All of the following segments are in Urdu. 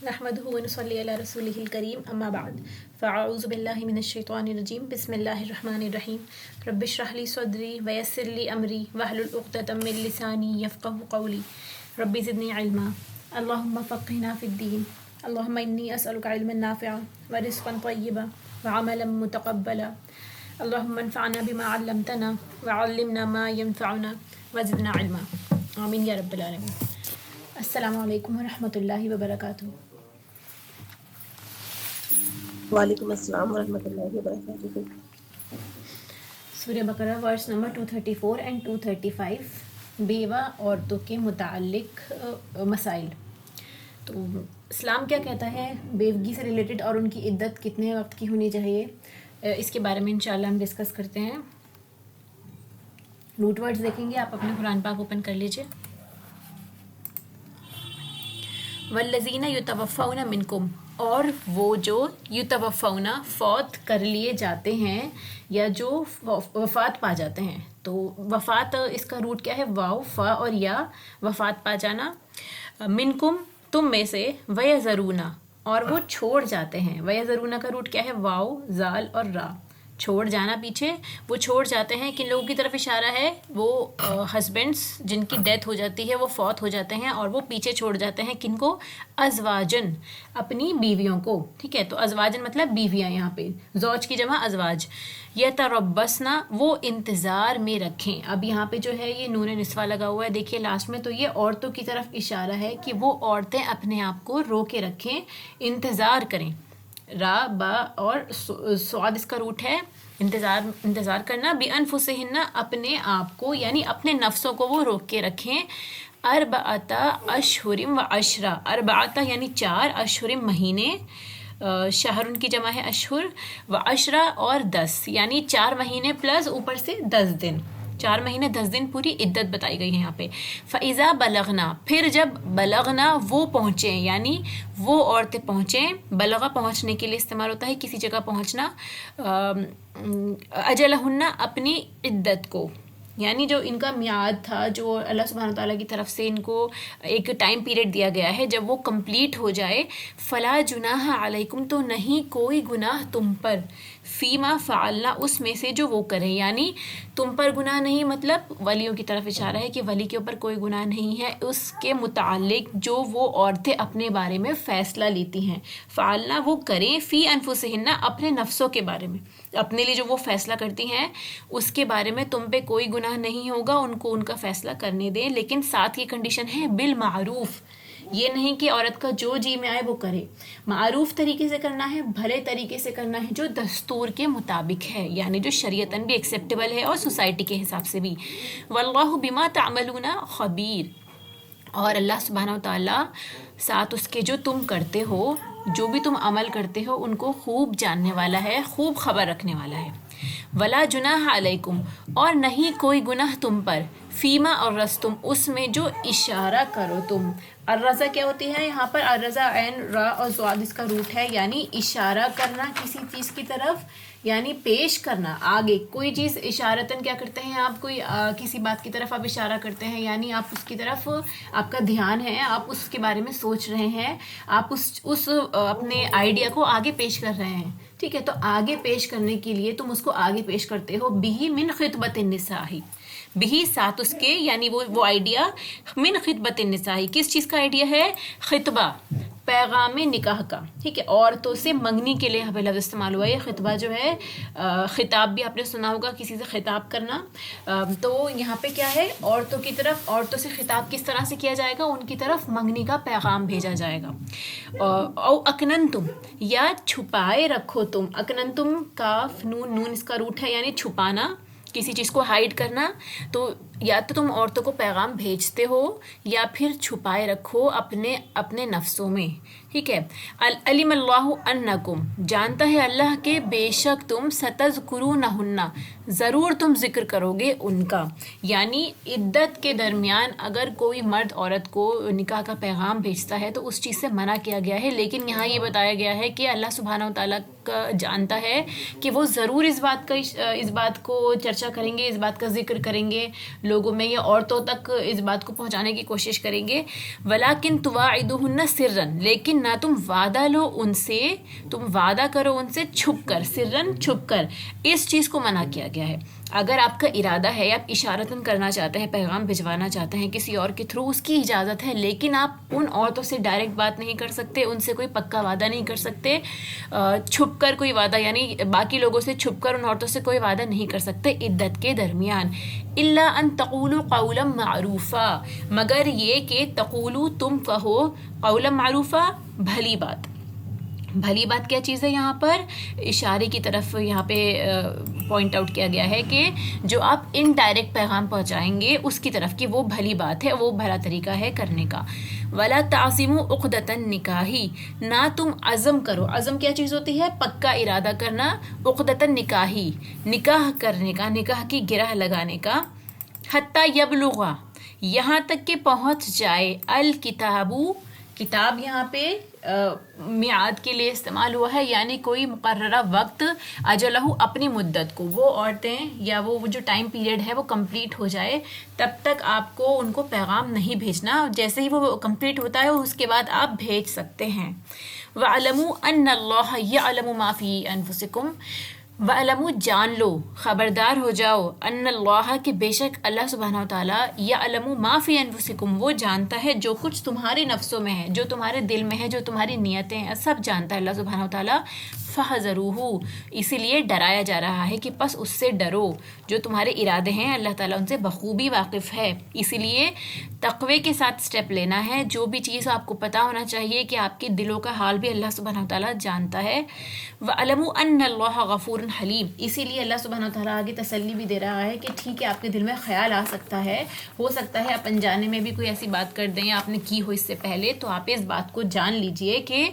نحمده ونصلي على رسوله الكريم اما بعد فاعوذ بالله من الشيطان الرجيم بسم الله الرحمن الرحيم رب اشرح لي صدري ويسر لي امري واحلل عقدة من لساني يفقهوا قولي رب زدني علما اللهم فقهنا في الدين اللهم اني اسالك علما نافعا ورزقا طيبا وعملا متقبلا اللهم انفعنا بما علمتنا وعلمنا ما ينفعنا وزدنا علما آمین یا رب العالمین۔ السلام علیکم ورحمۃ اللہ وبرکاتہ۔ وعلیکم السلام ورحمۃ اللہ وبرکاتہ۔ سورہ بقرہ ورس نمبر 234 اینڈ 235، بیوہ عورتوں کے متعلق مسائل۔ تو اسلام کیا کہتا ہے بیوگی سے ریلیٹڈ، اور ان کی عدت کتنے وقت کی ہونی چاہیے، اس کے بارے میں انشاءاللہ ہم ڈسکس کرتے ہیں۔ روٹ ورڈز دیکھیں گے، آپ اپنے قرآن پاک اوپن کر لیجئے۔ والذین یتوفون منکم، اور وہ جو یتوفون فوت کر لیے جاتے ہیں یا جو وفات پا جاتے ہیں۔ تو وفات اس کا روٹ کیا ہے؟ واو فا اور یا، وفات پا جانا۔ منکم تم میں سے، ویذرون اور وہ چھوڑ جاتے ہیں۔ ویذرون کا روٹ کیا ہے؟ واو زال اور را، چھوڑ جانا پیچھے، وہ چھوڑ جاتے ہیں۔ کن لوگوں کی طرف اشارہ ہے؟ وہ ہسبینڈس جن کی ڈیتھ ہو جاتی ہے، وہ فوت ہو جاتے ہیں اور وہ پیچھے چھوڑ جاتے ہیں کن کو؟ ازواجن، اپنی بیویوں کو۔ ٹھیک ہے، تو ازواجن مطلب بیویاں، یہاں پہ زوج کی جمع ازواج۔ یتربصنا، وہ انتظار میں رکھیں۔ اب یہاں پہ جو ہے یہ نون نسوہ لگا ہوا ہے، دیکھیے لاسٹ میں، تو یہ عورتوں کی طرف اشارہ ہے کہ وہ عورتیں اپنے آپ کو رو کے رکھیں، انتظار کریں۔ را با اور سعاد اس کا روٹ ہے انتظار کرنا۔ بِأَنفُسِهِنَّ، اپنے آپ کو یعنی اپنے نفسوں کو وہ روک کے رکھیں۔ اربعۃ اشہر و عشرہ، اربعۃ یعنی 4، اشہر مہینے، شہر ان کی جمع ہے اشہر، و عشرہ اور 10، یعنی 4 مہینے پلس اوپر سے 10 دن، 4 مہینے 10 دن پوری عدت بتائی گئی ہے یہاں پہ۔ فَإِذَا بَلَغْنَا، پھر جب بلغنا وہ پہنچیں، یعنی وہ عورتیں پہنچیں۔ بلغہ پہنچنے کے لیے استعمال ہوتا ہے، کسی جگہ پہنچنا۔ اجلہن، اپنی عدت کو، یعنی جو ان کا میعاد تھا، جو اللہ سبحانہ تعالیٰ کی طرف سے ان کو ایک ٹائم پیریڈ دیا گیا ہے، جب وہ کمپلیٹ ہو جائے۔ فلا جناح علیکم، تو نہیں کوئی گناہ تم پر، فیما فعلنا، اس میں سے جو وہ کریں، یعنی تم پر گناہ نہیں، مطلب ولیوں کی طرف اشارہ ہے کہ ولی کے اوپر کوئی گناہ نہیں ہے اس کے متعلق جو وہ عورتیں اپنے بارے میں فیصلہ لیتی ہیں۔ فعلنا، وہ کریں، فی انفسہن، اپنے نفسوں کے بارے میں، اپنے لیے جو وہ فیصلہ کرتی ہیں اس کے بارے میں تم پہ کوئی گناہ نہیں ہوگا، ان کو ان کا فیصلہ کرنے دیں، لیکن ساتھ یہ کنڈیشن ہے بالمعروف، یہ نہیں کہ عورت کا جو جی میں آئے وہ کرے، معروف طریقے سے کرنا ہے، بھلے طریقے سے کرنا ہے، جو دستور کے مطابق ہے، یعنی جو شریعتاً بھی ایکسیپٹیبل ہے اور سوسائٹی کے حساب سے بھی۔ واللہ بما تعملون خبیر، اور اللہ سبحانہ و تعالیٰ ساتھ اس کے جو تم کرتے ہو، جو بھی تم عمل کرتے ہو، ان کو خوب جاننے والا ہے، خوب خبر رکھنے والا ہے۔ ولا جناح علیکم، اور نہیں کوئی گناہ تم پر، فیما اور رستم، اس میں جو اشارہ کرو تم۔ الرضا کیا ہوتی ہے یہاں پر؟ الرضا عین را اور زواد اس کا روٹ ہے، یعنی اشارہ کرنا کسی چیز کی طرف، یعنی پیش کرنا آگے کوئی چیز۔ اشارتاً کیا کرتے ہیں آپ؟ کوئی کسی بات کی طرف آپ اشارہ کرتے ہیں، یعنی آپ اس کی طرف، آپ کا دھیان ہے، آپ اس کے بارے میں سوچ رہے ہیں، آپ اس اپنے آئیڈیا کو آگے پیش کر رہے ہیں۔ ٹھیک ہے، تو آگے پیش کرنے کے لیے تم اس کو آگے پیش کرتے ہو۔ بِہِ من خطبۃ النساء، بِہِ ساتھ اس کے، یعنی وہ آئیڈیا، من خطبۃ النساء، کس چیز کا آئیڈیا ہے؟ خطبہ، پیغام نکاح کا۔ ٹھیک ہے، عورتوں سے منگنی کے لیے یہاں پہ لفظ استعمال ہوا ہے۔ یہ خطبہ جو ہے، خطاب بھی آپ نے سنا ہوگا، کسی سے خطاب کرنا۔ تو یہاں پہ کیا ہے؟ عورتوں کی طرف، عورتوں سے خطاب کس طرح سے کیا جائے گا؟ ان کی طرف منگنی کا پیغام بھیجا جائے گا۔ او اکننتم، یا چھپائے رکھو تم۔ اکننتم کاف نون اس کا روٹ ہے، یعنی چھپانا، کسی چیز کو ہائڈ کرنا۔ تو یا تو تم عورتوں کو پیغام بھیجتے ہو یا پھر چھپائے رکھو اپنے نفسوں میں۔ ٹھیک ہے، علم اللہ انکم، جانتا ہے اللہ کہ بے شک تم، ستذکرونہن، ضرور تم ذکر کرو گے ان کا، یعنی عدت کے درمیان اگر کوئی مرد عورت کو نکاح کا پیغام بھیجتا ہے تو اس چیز سے منع کیا گیا ہے، لیکن یہاں یہ بتایا گیا ہے کہ اللہ سبحانہ و تعالیٰ جانتا ہے کہ وہ ضرور اس بات کو چرچا کریں گے، اس بات کا ذکر کریں گے لوگوں میں یا عورتوں تک اس بات کو پہنچانے کی کوشش کریں گے. وَلَٰكِن تُوَاعِدُهُنَّ سِرًّا، لیکن نہ تم وعدہ لو ان سے، تم وعدہ کرو ان سے چھپ کر، سرًّا چھپ کر. اس چیز کو منع کیا گیا ہے. اگر آپ کا ارادہ ہے، آپ اشارتاً کرنا چاہتے ہیں، پیغام بھجوانا چاہتے ہیں کسی اور کے تھرو، اس کی اجازت ہے، لیکن آپ ان عورتوں سے ڈائریکٹ بات نہیں کر سکتے، ان سے کوئی پکا وعدہ نہیں کر سکتے. چھپ کر کوئی وعدہ، یعنی باقی لوگوں سے چھپ کر ان عورتوں سے کوئی وعدہ نہیں کر سکتے عدت کے درمیان. الا ان تقولوا قولا معروفا، مگر یہ کہ تقولوا تم کہو قولا معروفا بھلی بات. بھلی بات کیا چیز ہے؟ یہاں پر اشارے کی طرف یہاں پہ پوائنٹ آؤٹ کیا گیا ہے کہ جو آپ ان ڈائریکٹ پیغام پہنچائیں گے اس کی طرف کی وہ بھلی بات ہے، وہ بھلا طریقہ ہے کرنے کا. وَلَا تَعْزِمُوا عُقْدَةَ النِّكَاحِ، نہ تم عزم کرو. عزم کیا چیز ہوتی ہے؟ پکا ارادہ کرنا. عقدۃ النکاح، نکاح کرنے کا، نکاح کی گرہ لگانے کا. حتیٰ یبلغ، یہاں تک کہ پہنچ جائے، الکتاب، کتاب یہاں پہ میعاد کے لیے استعمال ہوا ہے، یعنی کوئی مقررہ وقت، اجلہ اپنی مدت کو. وہ عورتیں یا وہ جو ٹائم پیریڈ ہے وہ کمپلیٹ ہو جائے، تب تک آپ کو ان کو پیغام نہیں بھیجنا. جیسے ہی وہ کمپلیٹ ہوتا ہے اس کے بعد آپ بھیج سکتے ہیں. وَاعْلَمُوا أَنَّ اللَّهَ يَعْلَمُ مَا فِي أَنفُسِكُمْ، وَاعْلَمُوا جان لو، خبردار ہو جاؤ، ان اللہ کہ بے شک اللہ سبحانہ وتعالیٰ، یعلم ما فی انفسکم، وہ جانتا ہے جو کچھ تمہارے نفسوں میں ہے، جو تمہارے دل میں ہے، جو تمہاری نیتیں ہیں، سب جانتا ہے اللہ سبحانہ وتعالیٰ. فَحَذَرُوهُ، اسی لیے ڈرایا جا رہا ہے کہ پس اس سے ڈرو. جو تمہارے ارادے ہیں اللہ تعالیٰ ان سے بخوبی واقف ہے، اسی لیے تقوی کے ساتھ سٹیپ لینا ہے. جو بھی چیز آپ کو پتہ ہونا چاہیے کہ آپ کے دلوں کا حال بھی اللہ سبحانہ وتعالیٰ جانتا ہے. وَاعْلَمُوا أَنَّ اللَّهَ غَفُورٌ حلیم، اسی لیے اللہ سبحانہ وتعالیٰ آگے تسلی بھی دے رہا ہے کہ ٹھیک ہے، آپ کے دل میں خیال آ سکتا ہے، ہو سکتا ہے آپ انجانے میں بھی کوئی ایسی بات کر دیں یا آپ نے کی ہو اس سے پہلے، تو آپ اس بات کو جان لیجئے کہ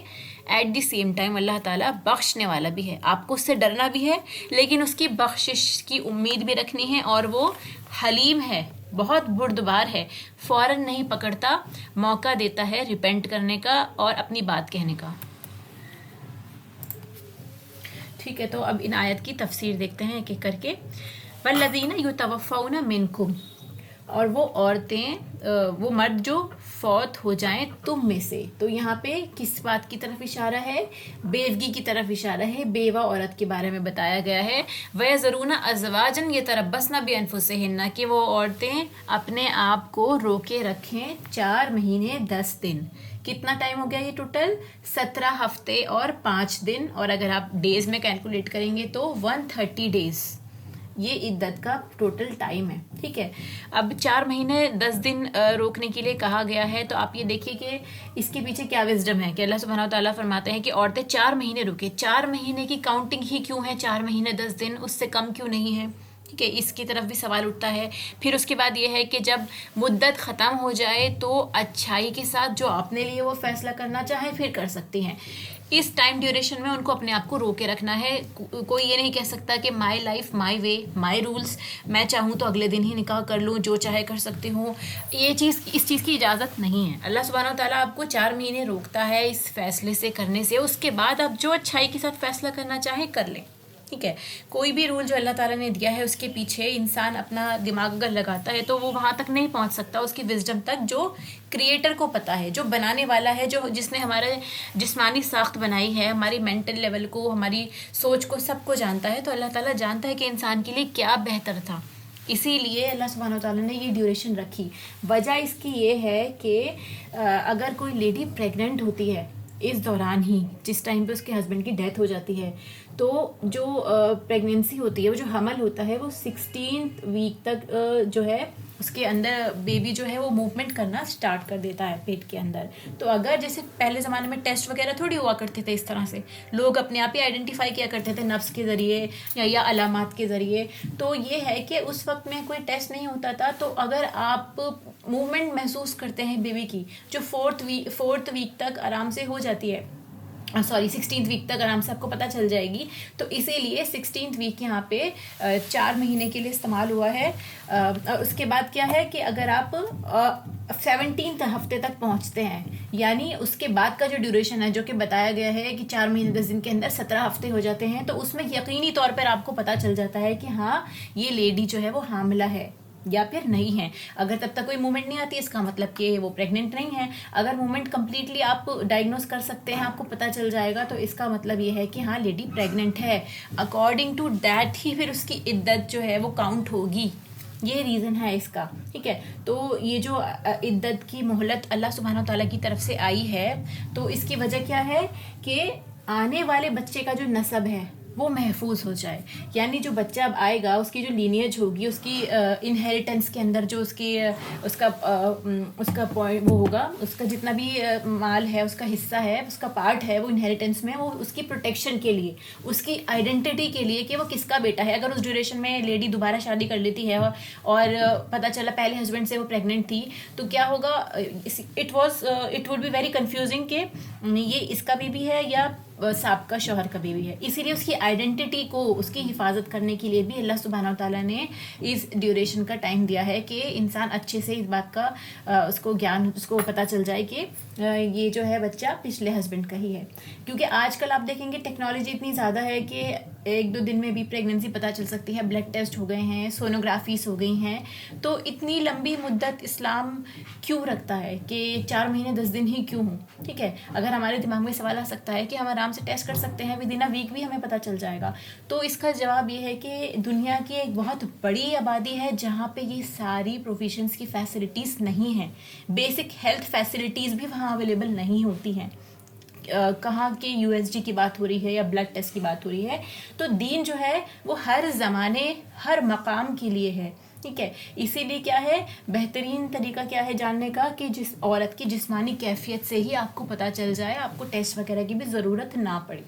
ایٹ دی سیم ٹائم اللہ تعالیٰ بخشنے والا بھی ہے. آپ کو اس سے ڈرنا بھی ہے، لیکن اس کی بخشش کی امید بھی رکھنی ہے، اور وہ حلیم ہے، بہت بردبار ہے، فوراً نہیں پکڑتا، موقع دیتا ہے ریپینٹ کرنے کا اور اپنی بات کہنے کا. ٹھیک ہے، تو اب ان آیت کی تفسیر دیکھتے ہیں ایک ایک کر کے. وَالَّذِينَ يُتَوَفَّوْنَ مِنْكُمْ، اور وہ عورتیں، وہ مرد جو فوت ہو جائیں تم میں سے. تو یہاں پہ کس بات کی طرف اشارہ ہے؟ بیوگی کی طرف اشارہ ہے، بیوہ عورت کے بارے میں بتایا گیا ہے. وَيَذَرُونَ أَزْوَاجًا يَتَرَبَّصْنَ بِأَنفُسِهِنَّ، کہ وہ عورتیں اپنے آپ کو روکے رکھیں 4 مہینے 10 دن. کتنا ٹائم ہو گیا یہ ٹوٹل؟ 17 ہفتے اور 5 دن، اور اگر آپ ڈیز میں کیلکولیٹ کریں گے تو 130 ڈیز یہ عدت کا ٹوٹل ٹائم ہے. ٹھیک ہے، اب 4 مہینے 10 دن روکنے کے لیے کہا گیا ہے. تو آپ یہ دیکھیے کہ اس کے پیچھے کیا وزڈم ہے کہ اللہ سبحانہ وتعالیٰ فرماتے ہیں کہ عورتیں 4 مہینے رکے. 4 مہینے کی کاؤنٹنگ ہی کیوں ہے 4 مہینے 10 دن؟ اس سے کم کیوں نہیں ہے؟ ٹھیک ہے، اس کی طرف بھی سوال اٹھتا ہے. پھر اس کے بعد یہ ہے کہ جب مدت ختم ہو جائے تو اچھائی کے ساتھ جو اپنے لیے وہ فیصلہ کرنا چاہیں پھر کر سکتی ہیں. اس ٹائم ڈیوریشن میں ان کو اپنے آپ کو روکے رکھنا ہے. کوئی یہ نہیں کہہ سکتا کہ my life my way my rules, میں چاہوں تو اگلے دن ہی نکاح کر لوں، جو چاہے کر سکتی ہوں. یہ چیز، اس چیز کی اجازت نہیں ہے. اللہ سبحانہ وتعالیٰ آپ کو 4 مہینے روکتا ہے اس فیصلے سے کرنے سے. اس کے بعد آپ جو اچھائی کے ساتھ فیصلہ کرنا چاہیں کر لیں. ٹھیک ہے، کوئی بھی رول جو اللہ تعالیٰ نے دیا ہے اس کے پیچھے انسان اپنا دماغ اگر لگاتا ہے تو وہ وہاں تک نہیں پہنچ سکتا، اس کی وزڈم تک جو کریٹر کو پتہ ہے، جو بنانے والا ہے، جس نے ہمارے جسمانی ساخت بنائی ہے، ہماری مینٹل لیول کو، ہماری سوچ کو، سب کو جانتا ہے. تو اللہ تعالیٰ جانتا ہے کہ انسان کے لیے کیا بہتر تھا، اسی لیے اللہ سبحانہ وتعالیٰ نے یہ ڈیوریشن رکھی. وجہ اس کی یہ ہے کہ اگر کوئی لیڈی پریگننٹ ہوتی ہے اس دوران ہی، جس ٹائم پہ اس کے ہسبینڈ کی ڈیتھ ہو جاتی ہے، تو جو پریگنینسی ہوتی ہے، وہ جو حمل ہوتا ہے، وہ 16 ویک تک جو ہے اس کے اندر بیبی جو ہے وہ موومنٹ کرنا سٹارٹ کر دیتا ہے پیٹ کے اندر. تو اگر جیسے پہلے زمانے میں ٹیسٹ وغیرہ تھوڑی ہوا کرتے تھے اس طرح سے، لوگ اپنے آپ ہی آئیڈینٹیفائی کیا کرتے تھے نبض کے ذریعے یا علامات کے ذریعے. تو یہ ہے کہ اس وقت میں کوئی ٹیسٹ نہیں ہوتا تھا. تو اگر آپ موومنٹ محسوس کرتے ہیں بیبی کی، جو 4th ویک تک آرام سے ہو جاتی ہے، 16th ویک تک آرام سے آپ کو پتہ چل جائے گی. تو اسی لیے 16th ویک یہاں پہ 4 مہینے کے لیے استعمال ہوا ہے. اس کے بعد کیا ہے کہ اگر آپ 17 ہفتے تک پہنچتے ہیں، یعنی اس کے بعد کا جو ڈیوریشن ہے جو کہ بتایا گیا ہے کہ 4 مہینے 10 دن کے اندر 17 ہفتے ہو جاتے ہیں، تو اس میں یقینی طور پر آپ کو پتہ چل جاتا ہے کہ ہاں یہ لیڈی جو ہے وہ حاملہ ہے. یا پھر نہیں ہیں. اگر تب تک کوئی موومنٹ نہیں آتی اس کا مطلب کہ وہ پریگننٹ نہیں ہے. اگر موومنٹ کمپلیٹلی آپ ڈائگنوز کر سکتے ہیں, آپ کو پتہ چل جائے گا, تو اس کا مطلب یہ ہے کہ ہاں لیڈی پریگننٹ ہے. اکارڈنگ ٹو دیٹ ہی پھر اس کی عدت جو ہے وہ کاؤنٹ ہوگی. یہ ریزن ہے اس کا, ٹھیک ہے. تو یہ جو عدت کی مہلت اللہ سبحانہ و تعالیٰ کی طرف سے آئی ہے, تو اس کی وجہ کیا ہے کہ آنے والے بچے کا جو نسب ہے وہ محفوظ ہو جائے. یعنی جو بچہ اب آئے گا اس کی جو لینیج ہوگی, اس کی انہیریٹنس کے اندر جو اس کا پوائنٹ وہ ہوگا, اس کا جتنا بھی مال ہے, اس کا حصہ ہے, اس کا پارٹ ہے, وہ انہیریٹنس میں وہ اس کی پروٹیکشن کے لیے, اس کی آئیڈینٹی کے لیے کہ وہ کس کا بیٹا ہے. اگر اس ڈیوریشن میں لیڈی دوبارہ شادی کر لیتی ہے اور پتہ چلا پہلے ہسبینڈ سے وہ پریگننٹ تھی, تو کیا ہوگا, it would be very confusing کہ یہ اس کا بیبی ہے یا سابقہ شوہر کا بیوی ہے. اسی لیے اس کی آئیڈینٹی کو, اس کی حفاظت کرنے کے لیے بھی اللہ سبحانہ و تعالیٰ نے اس ڈیوریشن کا ٹائم دیا ہے کہ انسان اچھے سے اس بات کا اس کو گیان, اس کو پتہ چل جائے کہ یہ جو ہے بچہ پچھلے ہسبینڈ کا ہی ہے. کیونکہ آج کل آپ دیکھیں گے ٹیکنالوجی اتنی زیادہ ہے کہ 1-2 دن میں بھی پریگننسی پتہ چل سکتی ہے. بلڈ ٹیسٹ ہو گئے ہیں, سونوگرافیز ہو گئی ہیں. تو اتنی لمبی مدت اسلام کیوں رکھتا ہے کہ 4 مہینے 10 دن ہی کیوں ہوں, ٹھیک ہے. اگر ہمارے دماغ میں سوال آ سکتا ہے کہ ہم آرام سے ٹیسٹ کر سکتے ہیں, ود ان ویک بھی ہمیں پتہ چل جائے گا, تو اس کا جواب یہ ہے کہ دنیا کی ایک بہت بڑی آبادی ہے جہاں پہ یہ ساری پروفیشنز کی فیسلٹیز نہیں ہیں. بیسک ہیلتھ فیسلٹیز بھی وہاں اویلیبل نہیں ہوتی ہیں. کہاں کہ USG کی بات ہو رہی ہے یا بلڈ ٹیسٹ کی بات ہو رہی ہے. تو دین جو ہے وہ ہر زمانے ہر مقام کے لیے ہے, ٹھیک ہے. اسی لیے کیا ہے, بہترین طریقہ کیا ہے جاننے کا کہ جس عورت کی جسمانی کیفیت سے ہی آپ کو پتہ چل جائے, آپ کو ٹیسٹ وغیرہ کی بھی ضرورت نہ پڑے.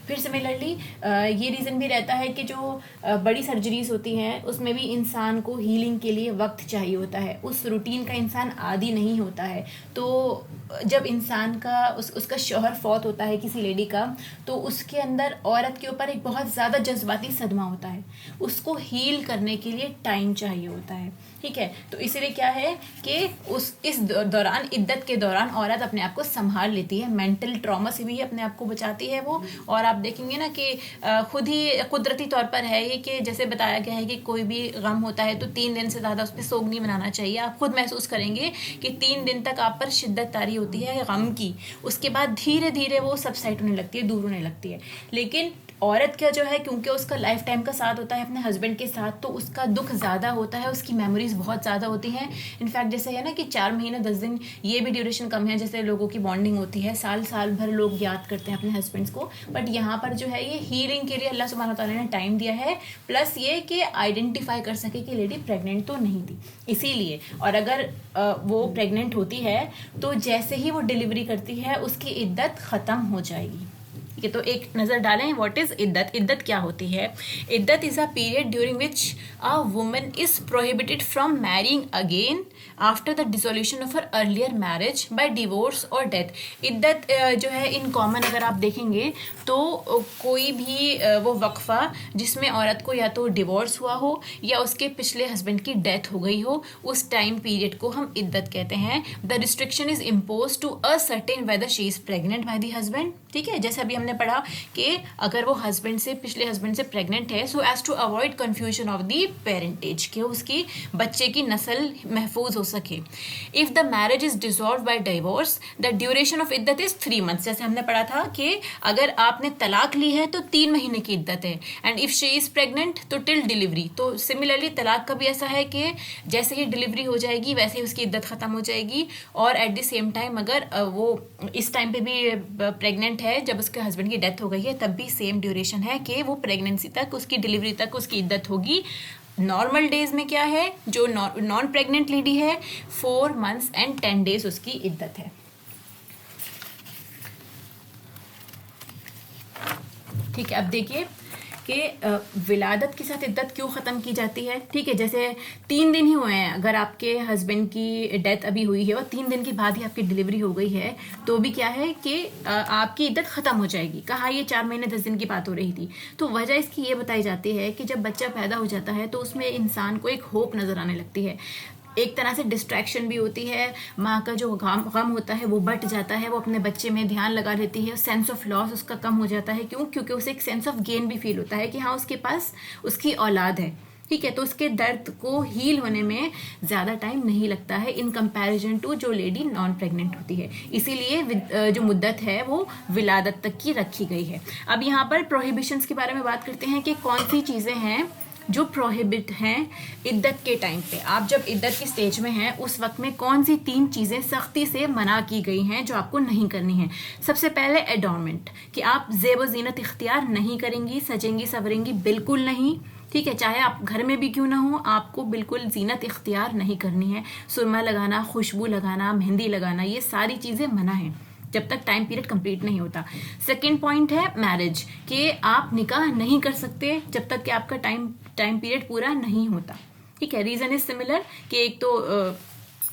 پھر سملرلی یہ ریزن بھی رہتا ہے کہ جو بڑی سرجریز ہوتی ہیں اس میں بھی انسان کو ہیلنگ کے لیے وقت چاہیے ہوتا ہے. اس روٹین کا انسان عادی نہیں ہوتا ہے. تو جب انسان کا اس کا شوہر فوت ہوتا ہے کسی لیڈی کا, تو اس کے اندر عورت کے اوپر ایک بہت زیادہ جذباتی صدمہ ہوتا ہے. اس کو ہیل کرنے کے لیے ٹائم چاہیے ہوتا ہے, ٹھیک ہے. تو اسی لیے کیا ہے کہ اس دوران, عدت کے دوران عورت اپنے آپ کو سنبھال لیتی ہے, مینٹل ٹراما سے بھی اپنے آپ کو بچاتی ہے وہ. اور آپ دیکھیں گے نا کہ خود ہی قدرتی طور پر ہے یہ کہ جیسے بتایا گیا ہے کہ کوئی بھی غم ہوتا ہے تو 3 دن سے زیادہ اس پہ سوگ نہیں منانا چاہیے. آپ خود محسوس کریں گے کہ 3 دن تک آپ پر شدت طاری ہوتی ہے غم کی, اس کے بعد دھیرے دھیرے وہ سبسائڈ ہونے لگتی ہے, دور ہونے لگتی ہے. لیکن عورت کا جو ہے, کیونکہ اس کا لائف ٹائم کا ساتھ ہوتا ہے اپنے ہسبینڈ کے ساتھ, تو اس کا دکھ زیادہ ہوتا ہے, اس کی میموریز بہت زیادہ ہوتی ہیں. انفیکٹ جیسے ہے نا کہ 4 مہینے 10 دن یہ بھی ڈیوریشن کم ہے, جیسے لوگوں کی بانڈنگ ہوتی ہے, سال بھر لوگ یاد کرتے ہیں اپنے ہسبینڈس کو. بٹ یہاں پر جو ہے یہ ہیلنگ کے لیے اللہ سبحانہ تعالیٰ نے ٹائم دیا ہے, پلس یہ کہ آئیڈینٹیفائی کر سکے کہ لیڈی پریگننٹ تو نہیں تھی. اسی لیے, اور اگر وہ پریگننٹ ہوتی ہے تو جیسے ہی وہ ڈیلیوری کرتی ہے اس کی عدت ختم ہو جائے گی. یہ تو ایک نظر ڈالیں واٹ از عدت. عدت کیا ہوتی ہے؟ عدت is a period during which a woman is prohibited from marrying again after the dissolution of her earlier marriage by divorce or death. عدت جو ہے ان کامن اگر آپ دیکھیں گے تو کوئی بھی وہ وقفہ جس میں عورت کو یا تو ڈیورس ہوا ہو یا اس کے پچھلے ہسبینڈ کی ڈیتھ ہو گئی ہو, اس ٹائم پیریڈ کو ہم عدت کہتے ہیں. The restriction is impose to a certain whether she is pregnant by the husband, ٹھیک ہے. جیسے ابھی ہم نے پڑھا کہ اگر وہ پچھلے ہسبینڈ سے پریگننٹ ہے, so as to avoid confusion of the parentage, کہ اس کی بچے کی نسل محفوظ ہو سکے. If the marriage is dissolved by divorce the duration of عدت از 3 months. جیسے ہم نے پڑھا تھا کہ اگر آپ نے طلاق لی ہے تو 3 مہینے کی عدت ہے. And if she is pregnant تو ٹل ڈیلیوری. تو سملرلی طلاق کا بھی ایسا ہے کہ جیسے ہی ڈیلیوری ہو جائے گی ویسے ہی اس کی عدت ختم ہو جائے گی. اور ایٹ دی سیم ٹائم اگر وہ اس ٹائم پہ بھی پریگننٹ ہے جب اس کے ہسبینڈ کی ڈیتھ ہو گئی ہے, تب بھی سیم ڈیوریشن ہے کہ وہ پریگننسی تک, اس کی ڈیلیوری تک اس کی عدت ہوگی. نارمل ڈیز میں کیا ہے, جو نان پریگننٹ لیڈی ہے 4 months and 10 days اس کی عدت ہے, ٹھیک ہے. اب دیکھیے کہ ولادت کے ساتھ عدت کیوں ختم کی جاتی ہے, ٹھیک ہے. جیسے 3 دن ہی ہوئے ہیں, اگر آپ کے ہسبینڈ کی ڈیتھ ابھی ہوئی ہے اور 3 دن کے بعد ہی آپ کی ڈیلیوری ہو گئی ہے, تو بھی کیا ہے کہ آپ کی عدت ختم ہو جائے گی. کہا یہ 4 مہینے 10 دن کی بات ہو رہی تھی. تو وجہ اس کی یہ بتائی جاتی ہے کہ جب بچہ پیدا ہو جاتا ہے تو اس میں انسان کو ایک ہوپ نظر آنے لگتی ہے. ایک طرح سے ڈسٹریکشن بھی ہوتی ہے, ماں کا جو غم ہوتا ہے وہ بٹ جاتا ہے, وہ اپنے بچے میں دھیان لگا لیتی ہے, سینس آف لاس اس کا کم ہو جاتا ہے. کیوں؟ کیونکہ اسے ایک سینس آف گین بھی فیل ہوتا ہے کہ ہاں اس کے پاس اس کی اولاد ہے, ٹھیک ہے. تو اس کے درد کو ہیل ہونے میں زیادہ ٹائم نہیں لگتا ہے ان کمپیریزن ٹو جو لیڈی نان پریگننٹ ہوتی ہے. اسی لیے جو مدت ہے وہ ولادت تک کی رکھی گئی ہے. اب یہاں پر پروہیبیشنس کے بارے میں بات کرتے ہیں کہ کون سی چیزیں ہیں جو پروہیبٹ ہیں عدت کے ٹائم پہ. آپ جب عدت کی سٹیج میں ہیں اس وقت میں کون سی 3 چیزیں سختی سے منع کی گئی ہیں جو آپ کو نہیں کرنی ہیں. سب سے پہلے ایڈورنمنٹ، کہ آپ زیب و زینت اختیار نہیں کریں گی، سجیں گی سوریں گی بالکل نہیں. ٹھیک ہے، چاہے آپ گھر میں بھی کیوں نہ ہو، آپ کو بالکل زینت اختیار نہیں کرنی ہے. سرما لگانا، خوشبو لگانا، مہندی لگانا، یہ ساری چیزیں منع ہیں جب تک ٹائم پیریڈ کمپلیٹ نہیں ہوتا. سیکنڈ پوائنٹ ہے میرج، کہ آپ نکاح نہیں کر سکتے جب تک کہ آپ کا ٹائم پیریڈ پورا نہیں ہوتا. ٹھیک ہے. ریزن از سملر، کہ ایک تو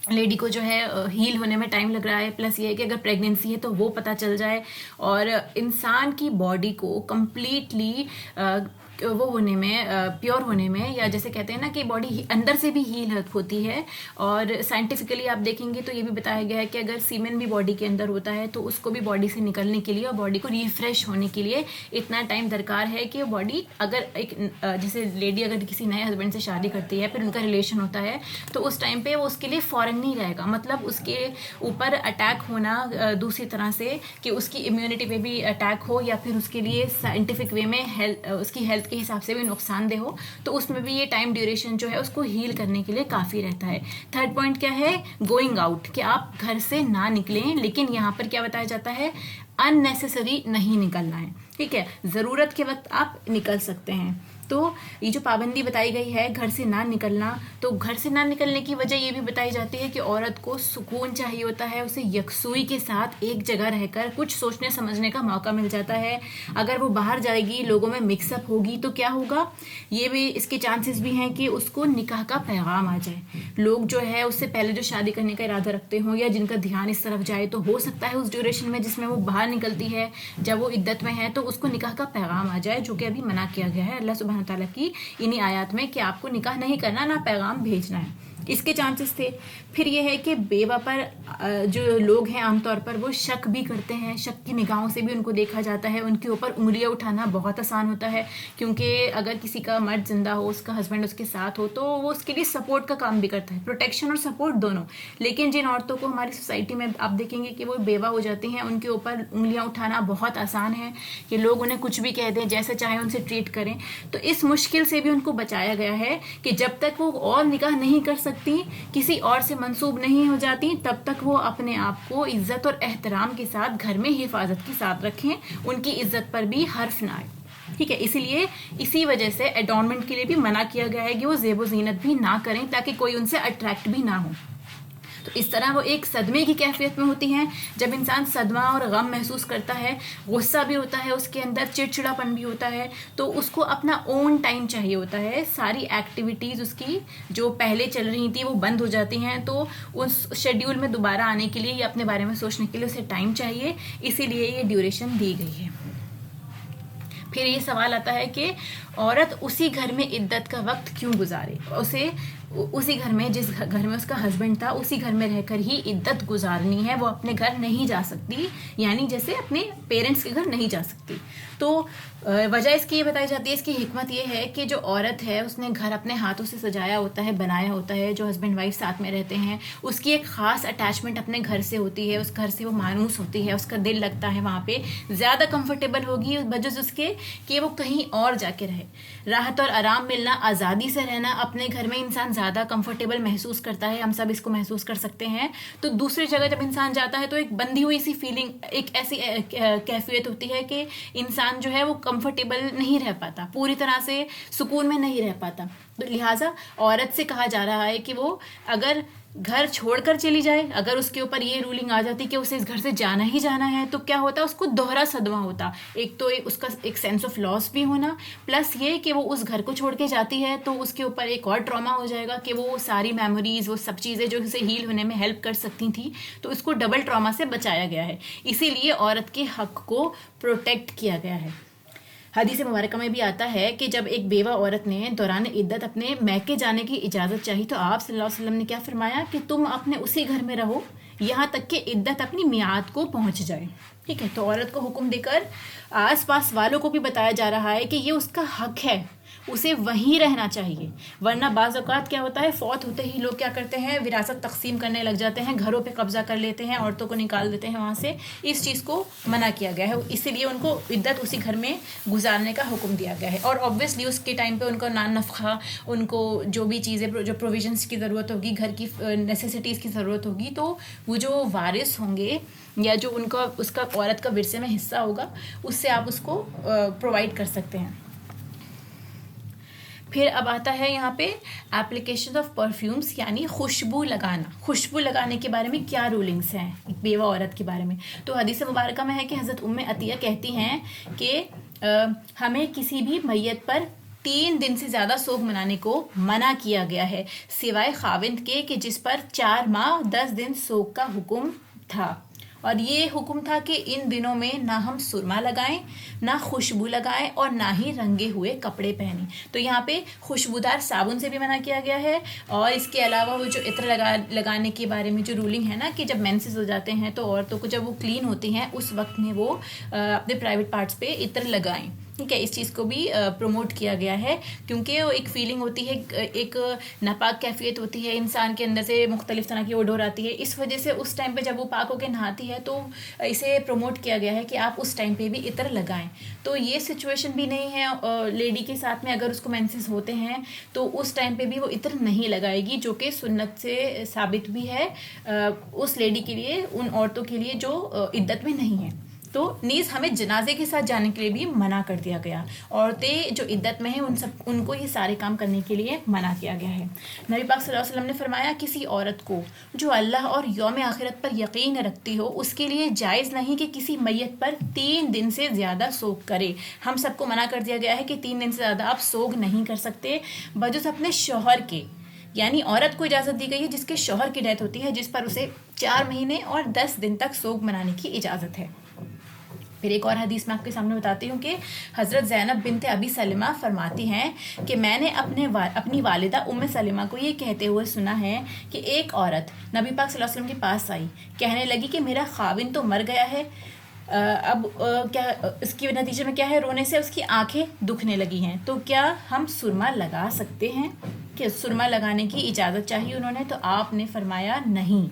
لیڈی کو جو ہے ہیل ہونے میں ٹائم لگ رہا ہے، پلس یہ ہے کہ اگر پریگنینسی ہے تو وہ پتہ چل جائے، اور انسان کی باڈی کو کمپلیٹلی وہ ہونے میں، پیور ہونے میں، یا جیسے کہتے ہیں نا کہ باڈی اندر سے بھی ہیل ہوتی ہے. اور سائنٹیفکلی آپ دیکھیں گے تو یہ بھی بتایا گیا ہے کہ اگر سیمن بھی باڈی کے اندر ہوتا ہے تو اس کو بھی باڈی سے نکلنے کے لیے اور باڈی کو ریفریش ہونے کے لیے اتنا ٹائم درکار ہے کہ باڈی، اگر ایک جیسے لیڈی اگر کسی نئے ہسبینڈ سے شادی کرتی ہے، پھر ان کا ریلیشن ہوتا ہے، تو اس ٹائم پہ وہ اس کے لیے فوراً نہیں رہے گا. مطلب اس کے اوپر اٹیک ہونا دوسری طرح سے، کہ اس کی امیونٹی پہ بھی اٹیک ہو، یا پھر اس کے لیے سائنٹیفک وے میں اس کی ہیلتھ کے حساب سے بھی نقصان دہ ہو، تو اس میں بھی یہ ٹائم ڈیوریشن جو ہے اس کو ہیل کرنے کے لیے کافی رہتا ہے. تھرڈ پوائنٹ کیا ہے؟ گوئنگ آؤٹ، کہ آپ گھر سے نہ نکلیں. لیکن یہاں پر کیا بتایا جاتا ہے؟ ان نیسیسری نہیں نکلنا ہے. ٹھیک ہے، ضرورت کے وقت آپ نکل سکتے ہیں. تو یہ جو پابندی بتائی گئی ہے گھر سے نہ نکلنا، تو گھر سے نہ نکلنے کی وجہ یہ بھی بتائی جاتی ہے کہ عورت کو سکون چاہیے ہوتا ہے، اسے یکسوئی کے ساتھ ایک جگہ رہ کر کچھ سوچنے سمجھنے کا موقع مل جاتا ہے. اگر وہ باہر جائے گی، لوگوں میں مکس اپ ہوگی، تو کیا ہوگا؟ یہ بھی اس کے چانسز بھی ہیں کہ اس کو نکاح کا پیغام آ جائے. لوگ جو ہے اس سے پہلے جو شادی کرنے کا ارادہ رکھتے ہوں یا جن کا دھیان اس طرف جائے، تو ہو سکتا ہے اس ڈیوریشن میں جس میں وہ باہر نکلتی ہے، جب وہ عدت میں ہے، تو اس کو نکاح کا پیغام آ جائے، جو کہ ابھی منع کیا گیا ہے اللہ سبحانہ تعالیٰ کی انہی آیات میں، کہ آپ کو نکاح نہیں کرنا، نہ پیغام بھیجنا ہے. اس کے چانسز تھے. پھر یہ ہے کہ بیوہ پر جو لوگ ہیں عام طور پر وہ شک بھی کرتے ہیں، شک کی نگاہوں سے بھی ان کو دیکھا جاتا ہے. ان کے اوپر انگلیاں اٹھانا بہت آسان ہوتا ہے، کیونکہ اگر کسی کا مرد زندہ ہو، اس کا ہسبینڈ اس کے ساتھ ہو، تو وہ اس کے لیے سپورٹ کا کام بھی کرتا ہے، پروٹیکشن اور سپورٹ دونوں. لیکن جن عورتوں کو ہماری سوسائٹی میں آپ دیکھیں گے کہ وہ بیوہ ہو جاتی ہیں، ان کے اوپر انگلیاں اٹھانا بہت آسان ہے، کہ لوگ انہیں کچھ بھی کہہ دیں، جیسے چاہیں ان سے ٹریٹ کریں. تو اس مشکل سے بھی ان کو بچایا گیا ہے کہ جب تک وہ اور نکاح نہیں کر سکتی، کسی اور سے منسوب نہیں ہو جاتی، تب تک وہ اپنے آپ کو عزت اور احترام کے ساتھ گھر میں حفاظت کے ساتھ رکھیں، ان کی عزت پر بھی حرف نہ آئے. ٹھیک ہے، اسی لیے اسی وجہ سے ایڈورنمنٹ کے لیے بھی منع کیا گیا ہے کہ وہ زیب و زینت بھی نہ کریں، تاکہ کوئی ان سے اٹریکٹ بھی نہ ہو. تو اس طرح وہ ایک صدمے کی کیفیت میں ہوتی ہیں. جب انسان صدمہ اور غم محسوس کرتا ہے، غصہ بھی ہوتا ہے اس کے اندر، چڑچڑاپن بھی ہوتا ہے، تو اس کو اپنا اون ٹائم چاہیے ہوتا ہے. ساری ایکٹیویٹیز اس کی جو پہلے چل رہی تھی وہ بند ہو جاتی ہیں، تو اس شیڈیول میں دوبارہ آنے کے لیے یا اپنے بارے میں سوچنے کے لیے اسے ٹائم چاہیے. اسی لیے یہ ڈیوریشن دی گئی ہے. پھر یہ سوال آتا ہے کہ عورت اسی گھر میں عدت کا وقت کیوں گزارے؟ اسے اسی گھر میں، جس گھر میں اس کا ہسبینڈ تھا، اسی گھر میں رہ کر ہی عدت گزارنی ہے. وہ اپنے گھر نہیں جا سکتی، یعنی جیسے اپنے پیرنٹس کے گھر نہیں جا سکتی. تو وجہ اس کی یہ بتائی جاتی ہے، اس کی حکمت یہ ہے کہ جو عورت ہے اس نے گھر اپنے ہاتھوں سے سجایا ہوتا ہے، بنایا ہوتا ہے. جو ہسبینڈ وائف ساتھ میں رہتے ہیں، اس کی ایک خاص اٹیچمنٹ اپنے گھر سے ہوتی ہے، اس گھر سے وہ مانوس ہوتی ہے، اس کا دل لگتا ہے وہاں پہ. زیادہ کمفرٹیبل ہوگی بجز اس کے کہ وہ کہیں اور جا کے رہے. راحت اور آرام ملنا، آزادی سے رہنا، اپنے گھر میں انسان زیادہ کمفرٹیبل محسوس کرتا ہے. ہم سب اس کو محسوس کر سکتے ہیں. تو دوسری جگہ جب انسان جاتا ہے تو ایک بندھی ہوئی سی فیلنگ، ایک ایسی کیفیت ہوتی ہے کہ انسان جو ہے وہ کمفرٹیبل نہیں رہ پاتا، پوری طرح سے سکون میں نہیں رہ پاتا. تو لہٰذا عورت سے کہا جا رہا ہے کہ وہ اگر گھر چھوڑ کر چلی جائے، اگر اس کے اوپر یہ رولنگ آ جاتی کہ اسے اس گھر سے جانا ہی جانا ہے، تو کیا ہوتا؟ اس کو دوہرا صدمہ ہوتا. ایک تو اس کا ایک سینس آف لاس بھی ہونا، پلس یہ کہ وہ اس گھر کو چھوڑ کے جاتی ہے تو اس کے اوپر ایک اور ٹراما ہو جائے گا کہ وہ ساری میموریز، وہ سب چیزیں جو اسے ہیل ہونے میں ہیلپ کر سکتی تھیں، تو اس کو ڈبل ٹراما سے بچایا گیا ہے. اسی لیے عورت کے حق کو پروٹیکٹ کیا گیا ہے. حدیث مبارکہ میں بھی آتا ہے کہ جب ایک بیوہ عورت نے دوران عدت اپنے میکے جانے کی اجازت چاہی، تو آپ صلی اللہ علیہ وسلم نے کیا فرمایا کہ تم اپنے اسی گھر میں رہو یہاں تک کہ عدت اپنی میعاد کو پہنچ جائے. ٹھیک ہے، تو عورت کو حکم دے کر آس پاس والوں کو بھی بتایا جا رہا ہے کہ یہ اس کا حق ہے. اسے وہیں رہنا چاہیے. ورنہ بعض اوقات کیا ہوتا ہے, فوت ہوتے ہی لوگ کیا کرتے ہیں, وراثت تقسیم کرنے لگ جاتے ہیں, گھروں پہ قبضہ کر لیتے ہیں, عورتوں کو نکال دیتے ہیں وہاں سے. اس چیز کو منع کیا گیا ہے, اسی لیے ان کو عدت اسی گھر میں گزارنے کا حکم دیا گیا ہے. اور آبویسلی اس کے ٹائم پہ ان کا نان نفقہ, ان کو جو بھی چیزیں جو پروویژنس کی ضرورت ہوگی, گھر کی نیسیسٹیز کی ضرورت ہوگی, تو وہ جو وارث ہوں گے یا جو ان کا اس کا عورت کا ورثے میں حصہ ہوگا, اس سے آپ اس کو پرووائڈ کر سکتے ہیں. پھر اب آتا ہے یہاں پہ اپلیکیشن آف پرفیومس, یعنی خوشبو لگانا. خوشبو لگانے کے بارے میں کیا رولنگس ہیں ایک بیوہ عورت کے بارے میں. تو حدیث مبارکہ میں ہے کہ حضرت ام عطیہ کہتی ہیں کہ ہمیں کسی بھی میت پر 3 دن سے زیادہ سوگ منانے کو منع کیا گیا ہے, سوائے خاوند کے کہ جس پر 4 ماہ 10 دن سوگ کا حکم تھا. اور یہ حکم تھا کہ ان دنوں میں نہ ہم سرما لگائیں, نہ خوشبو لگائیں, اور نہ ہی رنگے ہوئے کپڑے پہنیں. تو یہاں پہ خوشبودار صابن سے بھی منع کیا گیا ہے. اور اس کے علاوہ وہ جو عطر لگانے کے بارے میں جو رولنگ ہے نا, کہ جب مینسز ہو جاتے ہیں تو عورتوں کو جب وہ کلین ہوتی ہیں اس وقت میں وہ اپنے پرائیویٹ پارٹس پہ عطر لگائیں. ٹھیک ہے, اس چیز کو بھی پروموٹ کیا گیا ہے, کیونکہ وہ ایک فیلنگ ہوتی ہے, ایک ناپاک کیفیت ہوتی ہے انسان کے اندر سے, مختلف طرح کی اوڈور آتی ہے. اس وجہ سے اس ٹائم پہ جب وہ پاک ہو کے نہاتی ہے تو اسے پروموٹ کیا گیا ہے کہ آپ اس ٹائم پہ بھی عطر لگائیں. تو یہ سچویشن بھی نہیں ہے لیڈی کے ساتھ میں, اگر اس کو مینسز ہوتے ہیں تو اس ٹائم پہ بھی وہ عطر نہیں لگائے گی, جو کہ سنت سے ثابت بھی ہے اس لیڈی کے لیے, ان عورتوں کے لیے جو عدت میں نہیں ہیں. تو نیز ہمیں جنازے کے ساتھ جانے کے لیے بھی منع کر دیا گیا. عورتیں جو عدت میں ہیں ان کو یہ سارے کام کرنے کے لیے منع کیا گیا ہے. نبی پاک صلی اللہ علیہ وسلم نے فرمایا, کسی عورت کو جو اللہ اور یوم آخرت پر یقین رکھتی ہو, اس کے لیے جائز نہیں کہ کسی میت پر 3 دن سے زیادہ سوگ کرے. ہم سب کو منع کر دیا گیا ہے کہ 3 دن سے زیادہ آپ سوگ نہیں کر سکتے, بجز اپنے شوہر کے. یعنی عورت کو اجازت دی گئی ہے جس کے شوہر کی ڈیتھ ہوتی ہے, جس پر اسے 4 مہینے اور 10 دن تک سوگ منانے کی اجازت ہے. پھر ایک اور حدیث میں آپ کے سامنے بتاتی ہوں کہ حضرت زینب بنت ابی سلمہ فرماتی ہیں کہ میں نے اپنی والدہ ام سلمہ کو یہ کہتے ہوئے سنا ہے کہ ایک عورت نبی پاک صلی اللہ علیہ وسلم کے پاس آئی, کہنے لگی کہ میرا خاوند تو مر گیا ہے, اب کیا اس کے نتیجے میں کیا ہے, رونے سے اس کی آنکھیں دکھنے لگی ہیں, تو کیا ہم سرما لگا سکتے ہیں؟ کہ سرما لگانے کی اجازت چاہیے انہوں نے. تو آپ نے فرمایا نہیں.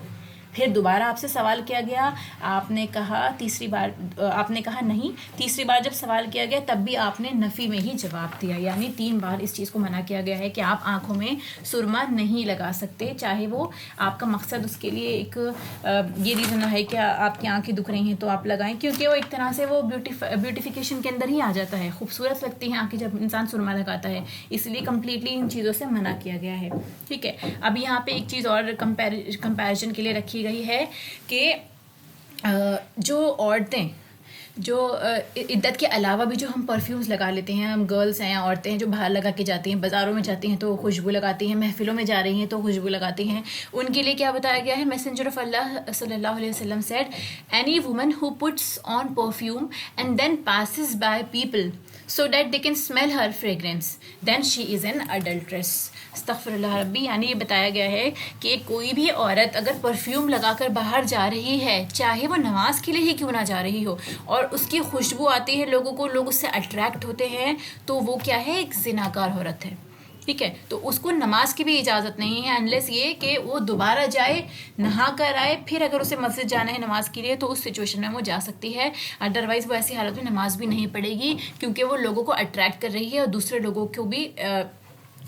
پھر دوبارہ آپ سے سوال کیا گیا, آپ نے کہا نہیں. تیسری بار جب سوال کیا گیا تب بھی آپ نے نفی میں ہی جواب دیا. یعنی 3 بار اس چیز کو منع کیا گیا ہے کہ آپ آنکھوں میں سرما نہیں لگا سکتے, چاہے وہ آپ کا مقصد اس کے لیے ایک یہ ریزن ہے کہ آپ کی آنکھیں دکھ رہی ہیں تو آپ لگائیں, کیونکہ وہ ایک طرح سے وہ بیوٹیفیکیشن کے اندر ہی آ جاتا ہے, خوبصورت لگتی ہیں آنکھیں جب انسان سرما لگاتا ہے, اس لیے کمپلیٹلی ان چیزوں سے منع کیا گیا ہے. ٹھیک ہے, اب یہاں پہ ایک چیز اور کمپیریزن کے لیے رکھی گئی ہے کہ جو عورتیں جو عدت کے علاوہ بھی جو ہم پرفیومز لگا لیتے ہیں, ہم گرلس ہیں, عورتیں ہیں جو باہر لگا کے جاتی ہیں, بازاروں میں جاتی ہیں تو خوشبو لگاتی ہیں, محفلوں میں جا رہی ہیں تو خوشبو لگاتی ہیں, ان کے لیے کیا بتایا گیا ہے؟ میسنجر آف اللہ صلی اللہ علیہ وسلم said, any woman who puts on perfume and then passes by people so that they can smell her fragrance, then she is an adulteress. استغفر اللہ ربی. یعنی یہ بتایا گیا ہے کہ کوئی بھی عورت اگر پرفیوم لگا کر باہر جا رہی ہے, چاہے وہ نماز کے لیے ہی کیوں نہ جا رہی ہو, اور اس کی خوشبو آتی ہے لوگوں کو, لوگ اس سے اٹریکٹ ہوتے ہیں, تو وہ کیا ہے؟ ایک زناکار عورت ہے. ٹھیک ہے, تو اس کو نماز کی بھی اجازت نہیں ہے, انلیس یہ کہ وہ دوبارہ جائے, نہا کر آئے, پھر اگر اسے مسجد جانا ہے نماز کے لیے تو اس سچویشن میں وہ جا سکتی ہے. ادروائز وہ ایسی حالت میں نماز بھی نہیں پڑھے گی, کیونکہ وہ لوگوں کو اٹریکٹ کر رہی ہے اور دوسرے لوگوں کو بھی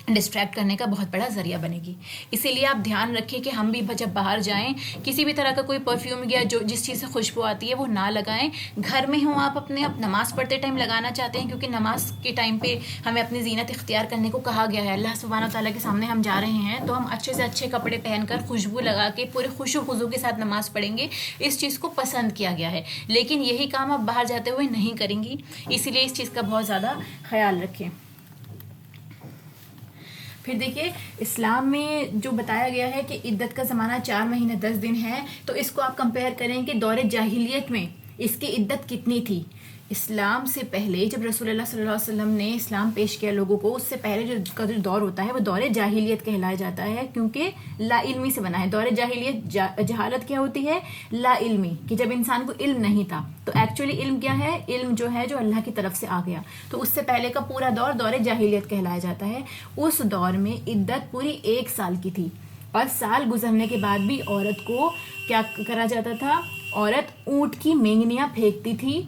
ڈسٹریکٹ کرنے کا بہت بڑا ذریعہ بنے گی. اسی لیے آپ دھیان رکھیں کہ ہم بھی جب باہر جائیں کسی بھی طرح کا کوئی پرفیوم یا جو جس چیز سے خوشبو آتی ہے وہ نہ لگائیں. گھر میں ہوں آپ اپنے نماز پڑھتے ٹائم لگانا چاہتے ہیں, کیونکہ نماز کے ٹائم پہ ہمیں اپنی زینت اختیار کرنے کو کہا گیا ہے. اللہ سبحانہ و تعالیٰ کے سامنے ہم جا رہے ہیں تو ہم اچھے سے اچھے کپڑے پہن کر خوشبو لگا کے پورے خوش و خضو کے ساتھ نماز پڑھیں گے, اس چیز کو پسند کیا گیا ہے. لیکن یہی کام آپ باہر جاتے ہوئے نہیں کریں گی, اسی لیے اس چیز کا بہت زیادہ خیال رکھیں. پھر دیکھیے اسلام میں جو بتایا گیا ہے کہ عدت کا زمانہ 4 مہینے 10 دن ہے, تو اس کو آپ کمپیئر کریں کہ دور جاہلیت میں اس کی عدت کتنی تھی. اسلام سے پہلے جب رسول اللہ صلی اللہ علیہ وسلم نے اسلام پیش کیا لوگوں کو، اس سے پہلے جو دور ہوتا ہے وہ دور جاہلیت کہلایا جاتا ہے، کیونکہ لا علمی سے بنا ہے. دور جاہلیت جہالت کیا ہوتی ہے؟ لا علمی، کہ جب انسان کو علم نہیں تھا. تو ایکچولی علم کیا ہے؟ علم جو ہے جو اللہ کی طرف سے آ گیا. تو اس سے پہلے کا پورا دور جاہلیت کہلایا جاتا ہے. اس دور میں عدت پوری 1 سال کی تھی، اور سال گزرنے کے بعد بھی عورت کو کیا کرا جاتا تھا؟ عورت اونٹ کی مینگنیاں پھینکتی تھی،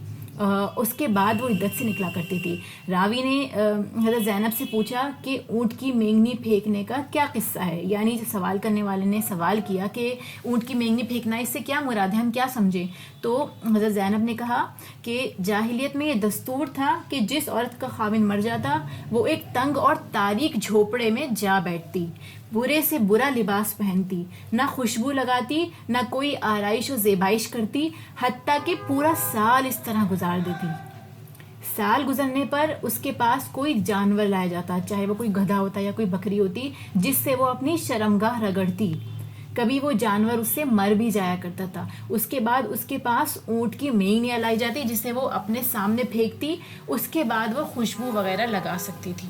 اس کے بعد وہ عدت سے نکلا کرتی تھی. راوی نے حضرت زینب سے پوچھا کہ اونٹ کی مینگنی پھینکنے کا کیا قصہ ہے، یعنی سوال کرنے والے نے سوال کیا کہ اونٹ کی مینگنی پھینکنا اس سے کیا مراد ہے، ہم کیا سمجھیں؟ تو حضرت زینب نے کہا کہ جاہلیت میں یہ دستور تھا کہ جس عورت کا خاوند مر جاتا وہ ایک تنگ اور تاریک جھوپڑے میں جا بیٹھتی، برے سے برا لباس پہنتی، نہ خوشبو لگاتی، نہ کوئی آرائش و زیبائش کرتی، حتیٰ کہ پورا سال اس طرح گزار دیتی. سال گزرنے پر اس کے پاس کوئی جانور لایا جاتا، چاہے وہ کوئی گدھا ہوتا یا کوئی بکری ہوتی، جس سے وہ اپنی شرمگاہ رگڑتی. کبھی وہ جانور اس سے مر بھی جایا کرتا تھا. اس کے بعد اس کے پاس اونٹ کی مینگنیاں لائی جاتی جسے وہ اپنے سامنے پھینکتی، اس کے بعد وہ خوشبو وغیرہ لگا سکتی تھی.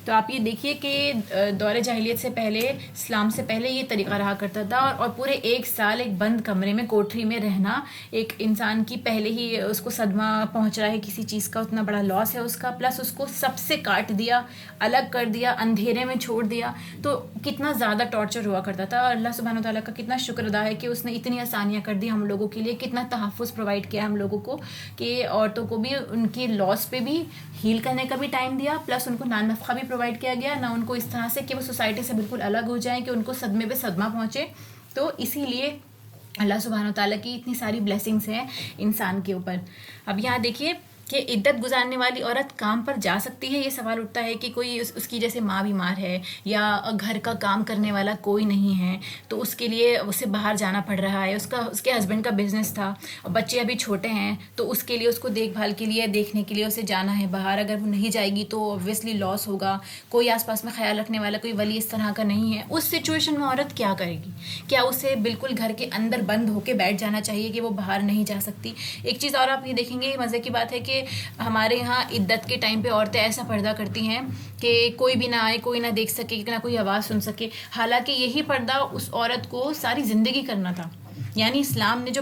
تو آپ یہ دیکھیے کہ دور جاہلیت سے پہلے، اسلام سے پہلے یہ طریقہ رہا کرتا تھا، اور پورے 1 سال ایک بند کمرے میں، کوٹری میں رہنا ایک انسان کی پہلے ہی اس کو صدمہ پہنچ رہا ہے کسی چیز کا، اتنا بڑا لاس ہے اس کا، پلس اس کو سب سے کاٹ دیا، الگ کر دیا، اندھیرے میں چھوڑ دیا. تو کتنا زیادہ ٹارچر ہوا کرتا تھا. اور اللہ سبحانہ وتعالیٰ کا کتنا شکر ادا ہے کہ اس نے اتنی آسانیاں کر دی ہم لوگوں کے لیے، کتنا تحفظ پرووائڈ کیا ہم لوگوں کو، کہ عورتوں کو بھی ان کی لاس پہ بھی ہیل کرنے کا بھی ٹائم دیا، پلس ان کو نان نفقہ بھی پرووائڈ کیا گیا، نہ ان کو اس طرح سے کہ وہ سوسائٹی سے بالکل الگ ہو جائیں، کہ ان کو صدمے پہ صدمہ پہنچے. تو اسی لیے اللہ سبحانہ وتعالیٰ کی اتنی ساری بلیسنگس ہیں انسان کے اوپر. اب یہاں دیکھیے کہ عدت گزارنے والی عورت کام پر جا سکتی ہے. یہ سوال اٹھتا ہے کہ کوئی اس کی جیسے ماں بیمار ہے یا گھر کا کام کرنے والا کوئی نہیں ہے، تو اس کے لیے اسے باہر جانا پڑ رہا ہے. اس کے ہسبینڈ کا بزنس تھا اور بچے ابھی چھوٹے ہیں، تو اس کے لیے اس کو دیکھ بھال کے لیے، دیکھنے کے لیے اسے جانا ہے باہر. اگر وہ نہیں جائے گی تو اوبویسلی لاس ہوگا. کوئی آس پاس میں خیال رکھنے والا، کوئی ولی اس طرح کا نہیں ہے. اس سچویشن میں عورت کیا کرے گی؟ کیا اسے بالکل گھر کے اندر بند ہو کے بیٹھ جانا چاہیے کہ وہ باہر نہیں جا سکتی؟ ایک چیز اور آپ یہ دیکھیں گے، مزے کی بات ہے کہ ہمارے یہاں عدت کے ٹائم پہ عورتیں ایسا پردہ کرتی ہیں کہ کوئی بھی نہ آئے، کوئی نہ دیکھ سکے، نہ کوئی آواز سن سکے. حالانکہ یہی پردہ اس عورت کو ساری زندگی کرنا تھا. یعنی اسلام نے جو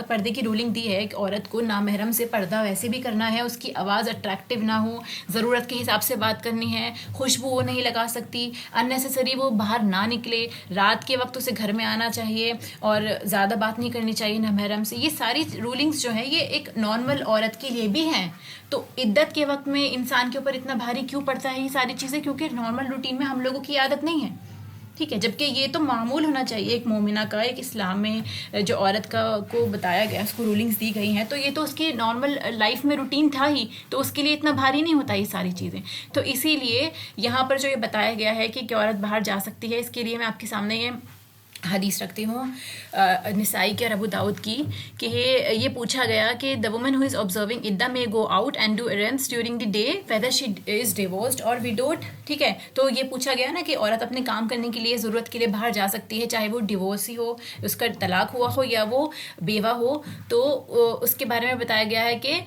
پردے کی رولنگ دی ہے کہ عورت کو نامحرم سے پردہ ویسے بھی کرنا ہے، اس کی آواز اٹریکٹیو نہ ہو، ضرورت کے حساب سے بات کرنی ہے، خوشبو وہ نہیں لگا سکتی، اننیسیسری وہ باہر نہ نکلے، رات کے وقت اسے گھر میں آنا چاہیے، اور زیادہ بات نہیں کرنی چاہیے نامحرم سے. یہ ساری رولنگس جو ہیں یہ ایک نارمل عورت کے لیے بھی ہیں. تو عدت کے وقت میں انسان کے اوپر اتنا بھاری کیوں پڑتا ہے یہ ساری چیزیں؟ کیونکہ نارمل روٹین میں ہم لوگوں کی عادت نہیں ہے. ٹھیک ہے، جبکہ یہ تو معمول ہونا چاہیے ایک مومنہ کا. ایک اسلام میں جو عورت کو بتایا گیا، اس کو رولنگز دی گئی ہیں، تو یہ تو اس کی نارمل لائف میں روٹین تھا ہی، تو اس کے لیے اتنا بھاری نہیں ہوتا یہ ساری چیزیں. تو اسی لیے یہاں پر جو یہ بتایا گیا ہے کہ عورت باہر جا سکتی ہے، اس کے لیے میں آپ کے سامنے یہ حدیث رکھتی ہوں نسائی کے اور ابو داؤد کی، کہ یہ پوچھا گیا کہ the woman who is observing idda may go out and do errands during the day whether she is divorced or widowed. ٹھیک ہے، تو یہ پوچھا گیا نا کہ عورت اپنے کام کرنے کے لیے، ضرورت کے لیے باہر جا سکتی ہے، چاہے وہ ڈیورسی ہو، اس کا طلاق ہوا ہو، یا وہ بیوہ ہو. تو اس کے بارے میں بتایا گیا ہے کہ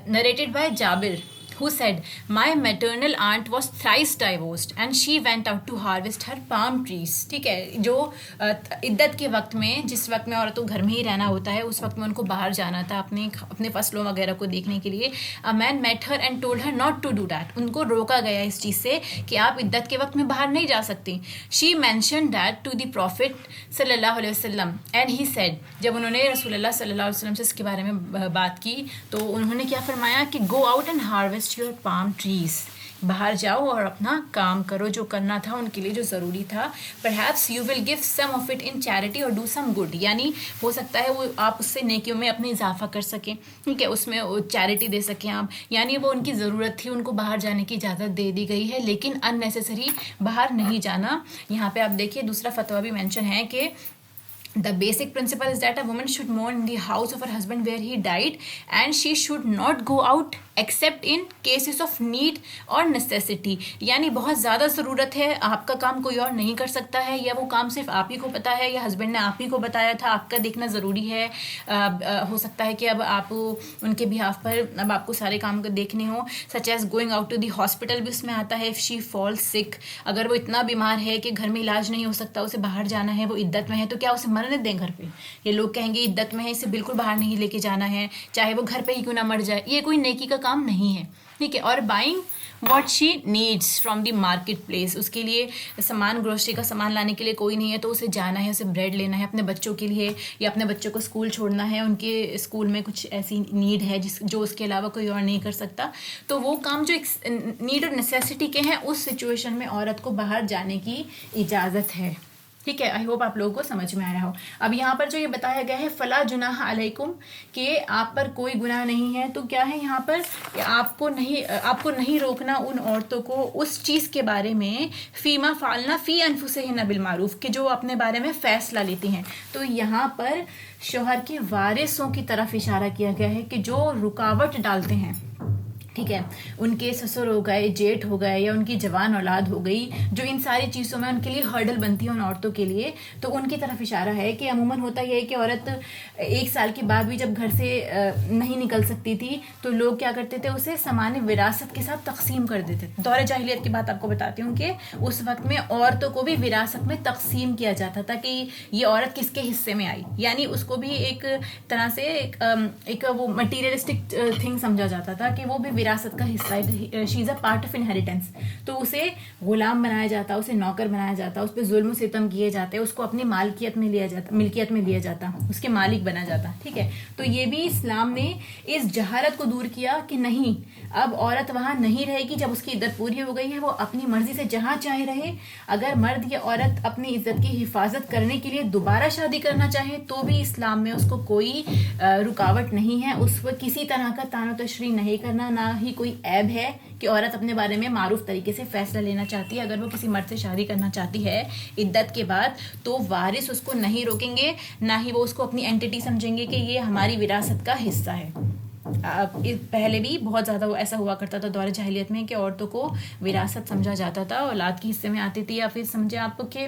narrated by Jabir who said, my maternal aunt was thrice divorced and she went out to harvest her palm trees. ٹھیک ہے، جو عدت کے وقت میں، جس وقت میں عورتوں گھر میں ہی رہنا ہوتا ہے، اس وقت میں ان کو باہر جانا تھا اپنے فصلوں وغیرہ کو دیکھنے کے لیے. a man met her and told her not to do that. ان کو روکا گیا اس چیز سے کہ آپ عدت کے وقت میں باہر نہیں جا سکتی. she mentioned that to the prophet صلی اللہ علیہ وسلم and he said, جب انہوں نے رسول اللہ صلی اللہ علیہ وسلم سے اس کے بارے میں بات کی تو انہوں نے کیا فرمایا کہ go out and harvest your palm trees. باہر جاؤ اور اپنا کام کرو، جو کرنا تھا ان کے لیے، جو ضروری تھا. perhaps you will give some of it in charity or do some good. یعنی ہو سکتا ہے وہ آپ اس سے نیکیوں میں اپنے اضافہ کر سکیں، ٹھیک ہے، اس میں چیریٹی دے سکیں آپ. یعنی وہ ان کی ضرورت تھی، ان کو باہر جانے کی اجازت دے دی گئی ہے، لیکن unnecessary باہر نہیں جانا. یہاں پہ آپ دیکھیے دوسرا فتویٰ بھی مینشن ہے کہ the basic principle is that a woman should mourn in the house of her husband where he died and she should not go out accept in cases of need اور نیسیسٹی، یعنی بہت زیادہ ضرورت ہے، آپ کا کام کوئی اور نہیں کر سکتا ہے، یا وہ کام صرف آپ ہی کو پتہ ہے، یا ہسبینڈ نے آپ ہی کو بتایا تھا، آپ کا دیکھنا ضروری ہے. ہو سکتا ہے کہ اب آپ ان کے بہاف پر اب آپ کو سارے کام دیکھنے ہوں، such as going out to the hospital بھی اس میں آتا ہے. اف شی فال سک، اگر وہ اتنا بیمار ہے کہ گھر میں علاج نہیں ہو سکتا، اسے باہر جانا ہے، وہ عدت میں ہے، تو کیا اسے مرنے دیں گھر پہ؟ یہ لوگ کہیں گے عدت میں ہے، اسے بالکل باہر نہیں لے کے جانا ہے، چاہے وہ گھر پہ ہی کیوں نہ مر جائے. یہ کوئی نیکی کا کام نہیں ہے، ٹھیک ہے. اور buying what she needs from the market place, اس کے لیے سامان، گروسری کا سامان لانے کے لیے کوئی نہیں ہے تو اسے جانا ہے، اسے بریڈ لینا ہے اپنے بچوں کے لیے، یا اپنے بچوں کو اسکول چھوڑنا ہے، ان کے اسکول میں کچھ ایسی نیڈ ہے جو اس کے علاوہ کوئی اور نہیں کر سکتا. تو وہ کام جو نیڈ اور نیسیسٹی کے ہیں، اس سچویشن میں عورت کو باہر جانے کی اجازت ہے. ٹھیک ہے، آئی ہوپ آپ لوگوں کو سمجھ میں آیا ہو. اب یہاں پر جو یہ بتایا گیا ہے فلا جناح علیکم، کہ آپ پر کوئی گناہ نہیں ہے، تو کیا ہے یہاں پر آپ کو نہیں روکنا ان عورتوں کو اس چیز کے بارے میں فیما فعلنا فی انفسہن بالمعروف، کہ جو اپنے بارے میں فیصلہ لیتی ہیں. تو یہاں پر شوہر کے وارثوں کی طرف اشارہ کیا گیا ہے کہ جو رکاوٹ ڈالتے ہیں، ٹھیک ہے، ان کے سسر ہو گئے، جیٹھ ہو گئے، یا ان کی جوان اولاد ہو گئی، جو ان ساری چیزوں میں ان کے لیے ہرڈل بنتی ہے ان عورتوں کے لیے، تو ان کی طرف اشارہ ہے کہ عموماً ہوتا یہ ہے کہ عورت 1 سال کے بعد بھی جب گھر سے نہیں نکل سکتی تھی تو لوگ کیا کرتے تھے، اسے سامان وراثت کے ساتھ تقسیم کر دیتے تھے. دور جاہلیت کی بات آپ کو بتاتی ہوں کہ اس وقت میں عورتوں کو بھی وراثت میں تقسیم کیا جاتا تھا کہ یہ عورت کس کے حصے میں آئی، یعنی اس کو بھی ایک طرح سے ایک وہ مٹیریلسٹک تھنگ سمجھا جاتا تھا کہ وہ بھی وراثت کا حصہ ہے، شی از اے پارٹ آف انہیریٹنس. تو اسے غلام بنایا جاتا، اسے نوکر بنایا جاتا، اس پہ ظلم و ستم کیے جاتے، اس کو اپنی ملکیت میں لیا جاتا، اس کے مالک بنا جاتا. ٹھیک ہے، تو یہ بھی اسلام نے اس جہالت کو دور کیا کہ نہیں، اب عورت وہاں نہیں رہے گی. جب اس کی عدت پوری ہو گئی ہے، وہ اپنی مرضی سے جہاں چاہے رہے. اگر مرد یا عورت اپنی عزت کی حفاظت کرنے کے لیے دوبارہ شادی کرنا چاہے تو بھی اسلام میں اس کو کوئی رکاوٹ نہیں ہے. اس کو کسی طرح کا طعن و تشریح نہیں کرنا، نہ ہی کوئی عیب ہے کہ عورت اپنے بارے میں معروف طریقے سے فیصلہ لینا چاہتی ہے. اگر وہ کسی مرد سے شادی کرنا چاہتی ہے عدت کے بعد، تو وارث اس کو نہیں روکیں گے، نہ ہی وہ اس کو اپنی اینٹی سمجھیں گے کہ یہ ہماری وراثت کا حصہ ہے. پہلے بھی بہت زیادہ ایسا ہوا کرتا تھا دور جاہلیت میں کہ عورتوں کو وراثت سمجھا جاتا تھا، اولاد کے حصے میں آتی تھی. یا پھر سمجھے آپ کہ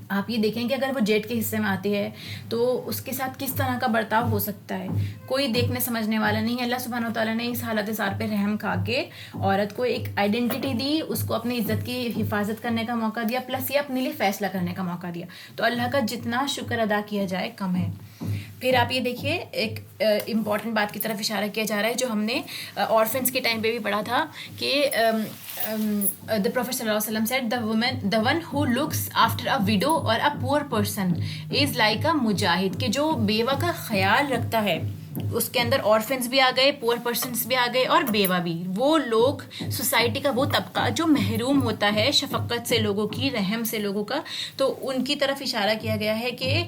آپ یہ دیکھیں کہ اگر وہ جیٹ کے حصے میں آتی ہے تو اس کے ساتھ کس طرح کا برتاؤ ہو سکتا ہے، کوئی دیکھنے سمجھنے والا نہیں ہے. اللہ سبحانہ وتعالیٰ نے اس حالت زار پہ رحم کھا کے عورت کو ایک آئیڈینٹی دی، اس کو اپنی عزت کی حفاظت کرنے کا موقع دیا، پلس یہ اپنے لیے فیصلہ کرنے کا موقع دیا. تو اللہ کا جتنا شکر ادا کیا جائے کم ہے. پھر آپ یہ دیکھیے ایک امپورٹنٹ بات کی طرف اشارہ کیا جا رہا ہے جو ہم نے آرفنس کے ٹائم پہ بھی پڑھا تھا کہ the Prophet صلی اللہ علیہ وسلم said the one who looks after a widow or a poor person is like a mujahid، کہ جو بیوہ کا خیال رکھتا ہے، اس کے اندر آرفنس بھی آ گئے، پور پرسنس بھی آ گئے، اور بیوہ بھی. وہ لوگ سوسائٹی کا وہ طبقہ جو محروم ہوتا ہے شفقت سے لوگوں کی، رحم سے لوگوں کا، تو ان کی طرف اشارہ کیا گیا ہے کہ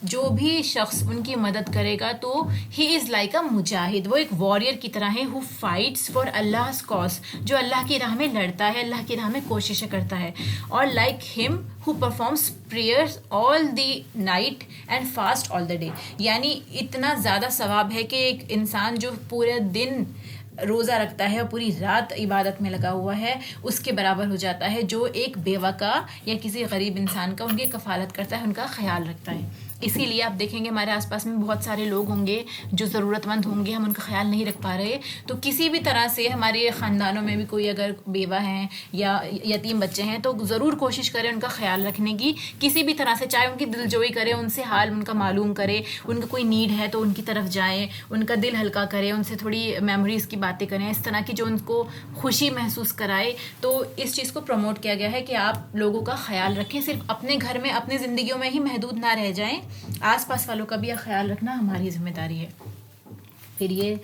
جو بھی شخص ان کی مدد کرے گا تو ہی از لائک اے مجاہد، وہ ایک وارئر کی طرح ہے. ہو فائٹس فار اللہ's cause، جو اللہ کی راہ میں لڑتا ہے، اللہ کی راہ میں کوششیں کرتا ہے. اور لائک ہم who performs prayers all the night and fast all the day، یعنی اتنا زیادہ ثواب ہے کہ ایک انسان جو پورے دن روزہ رکھتا ہے اور پوری رات عبادت میں لگا ہوا ہے، اس کے برابر ہو جاتا ہے جو ایک بیوہ کا یا کسی غریب انسان کا ان کی کفالت کرتا ہے، ان کا خیال رکھتا ہے. اسی لیے آپ دیکھیں گے ہمارے آس پاس میں بہت سارے لوگ ہوں گے جو ضرورت مند ہوں گے، ہم ان کا خیال نہیں رکھ پا رہے. تو کسی بھی طرح سے ہمارے خاندانوں میں بھی کوئی اگر بیوہ ہیں یا یتیم بچے ہیں تو ضرور کوشش کریں ان کا خیال رکھنے کی، کسی بھی طرح سے، چاہے ان کی دل جوئی کرے، ان سے حال ان کا معلوم کرے، ان کا کوئی نیڈ ہے تو ان کی طرف جائیں، ان کا دل ہلکا کرے، ان سے تھوڑی میموریز کی باتیں کریں اس طرح کی جو ان کو خوشی محسوس کرائے. تو اس چیز کو پروموٹ کیا گیا ہے کہ آپ لوگوں کا خیال رکھیں، صرف اپنے گھر میں اپنی زندگیوں میں ہی محدود نہ رہ جائیں، آس پاس والوں کا بھی خیال رکھنا ہماری ذمہ داری ہے. پھر یہ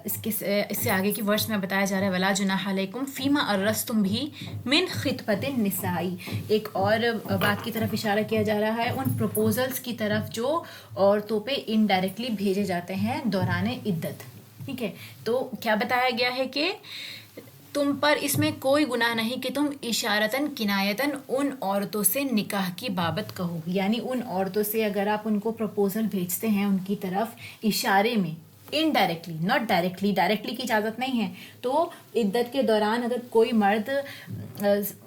اس سے آگے کی ورس میں بتایا جا رہا ہے ولا جناح علیکم فیما ارستم بھی من خطبۃ النساء، ایک اور بات کی طرف اشارہ کیا جا رہا ہے ان پروپوزلز کی طرف جو عورتوں پہ انڈائریکٹلی بھیجے جاتے ہیں دوران عدت. ٹھیک ہے، تو کیا بتایا گیا ہے کہ تم پر اس میں کوئی گناہ نہیں کہ تم اشارتاً کنایتاً ان عورتوں سے نکاح کی بابت کہو، یعنی ان عورتوں سے اگر آپ ان کو پروپوزل بھیجتے ہیں ان کی طرف اشارے میں، انڈائریکٹلی، ناٹ ڈائریکٹلی، ڈائریکٹلی کی اجازت نہیں ہے. تو عدت کے دوران اگر کوئی مرد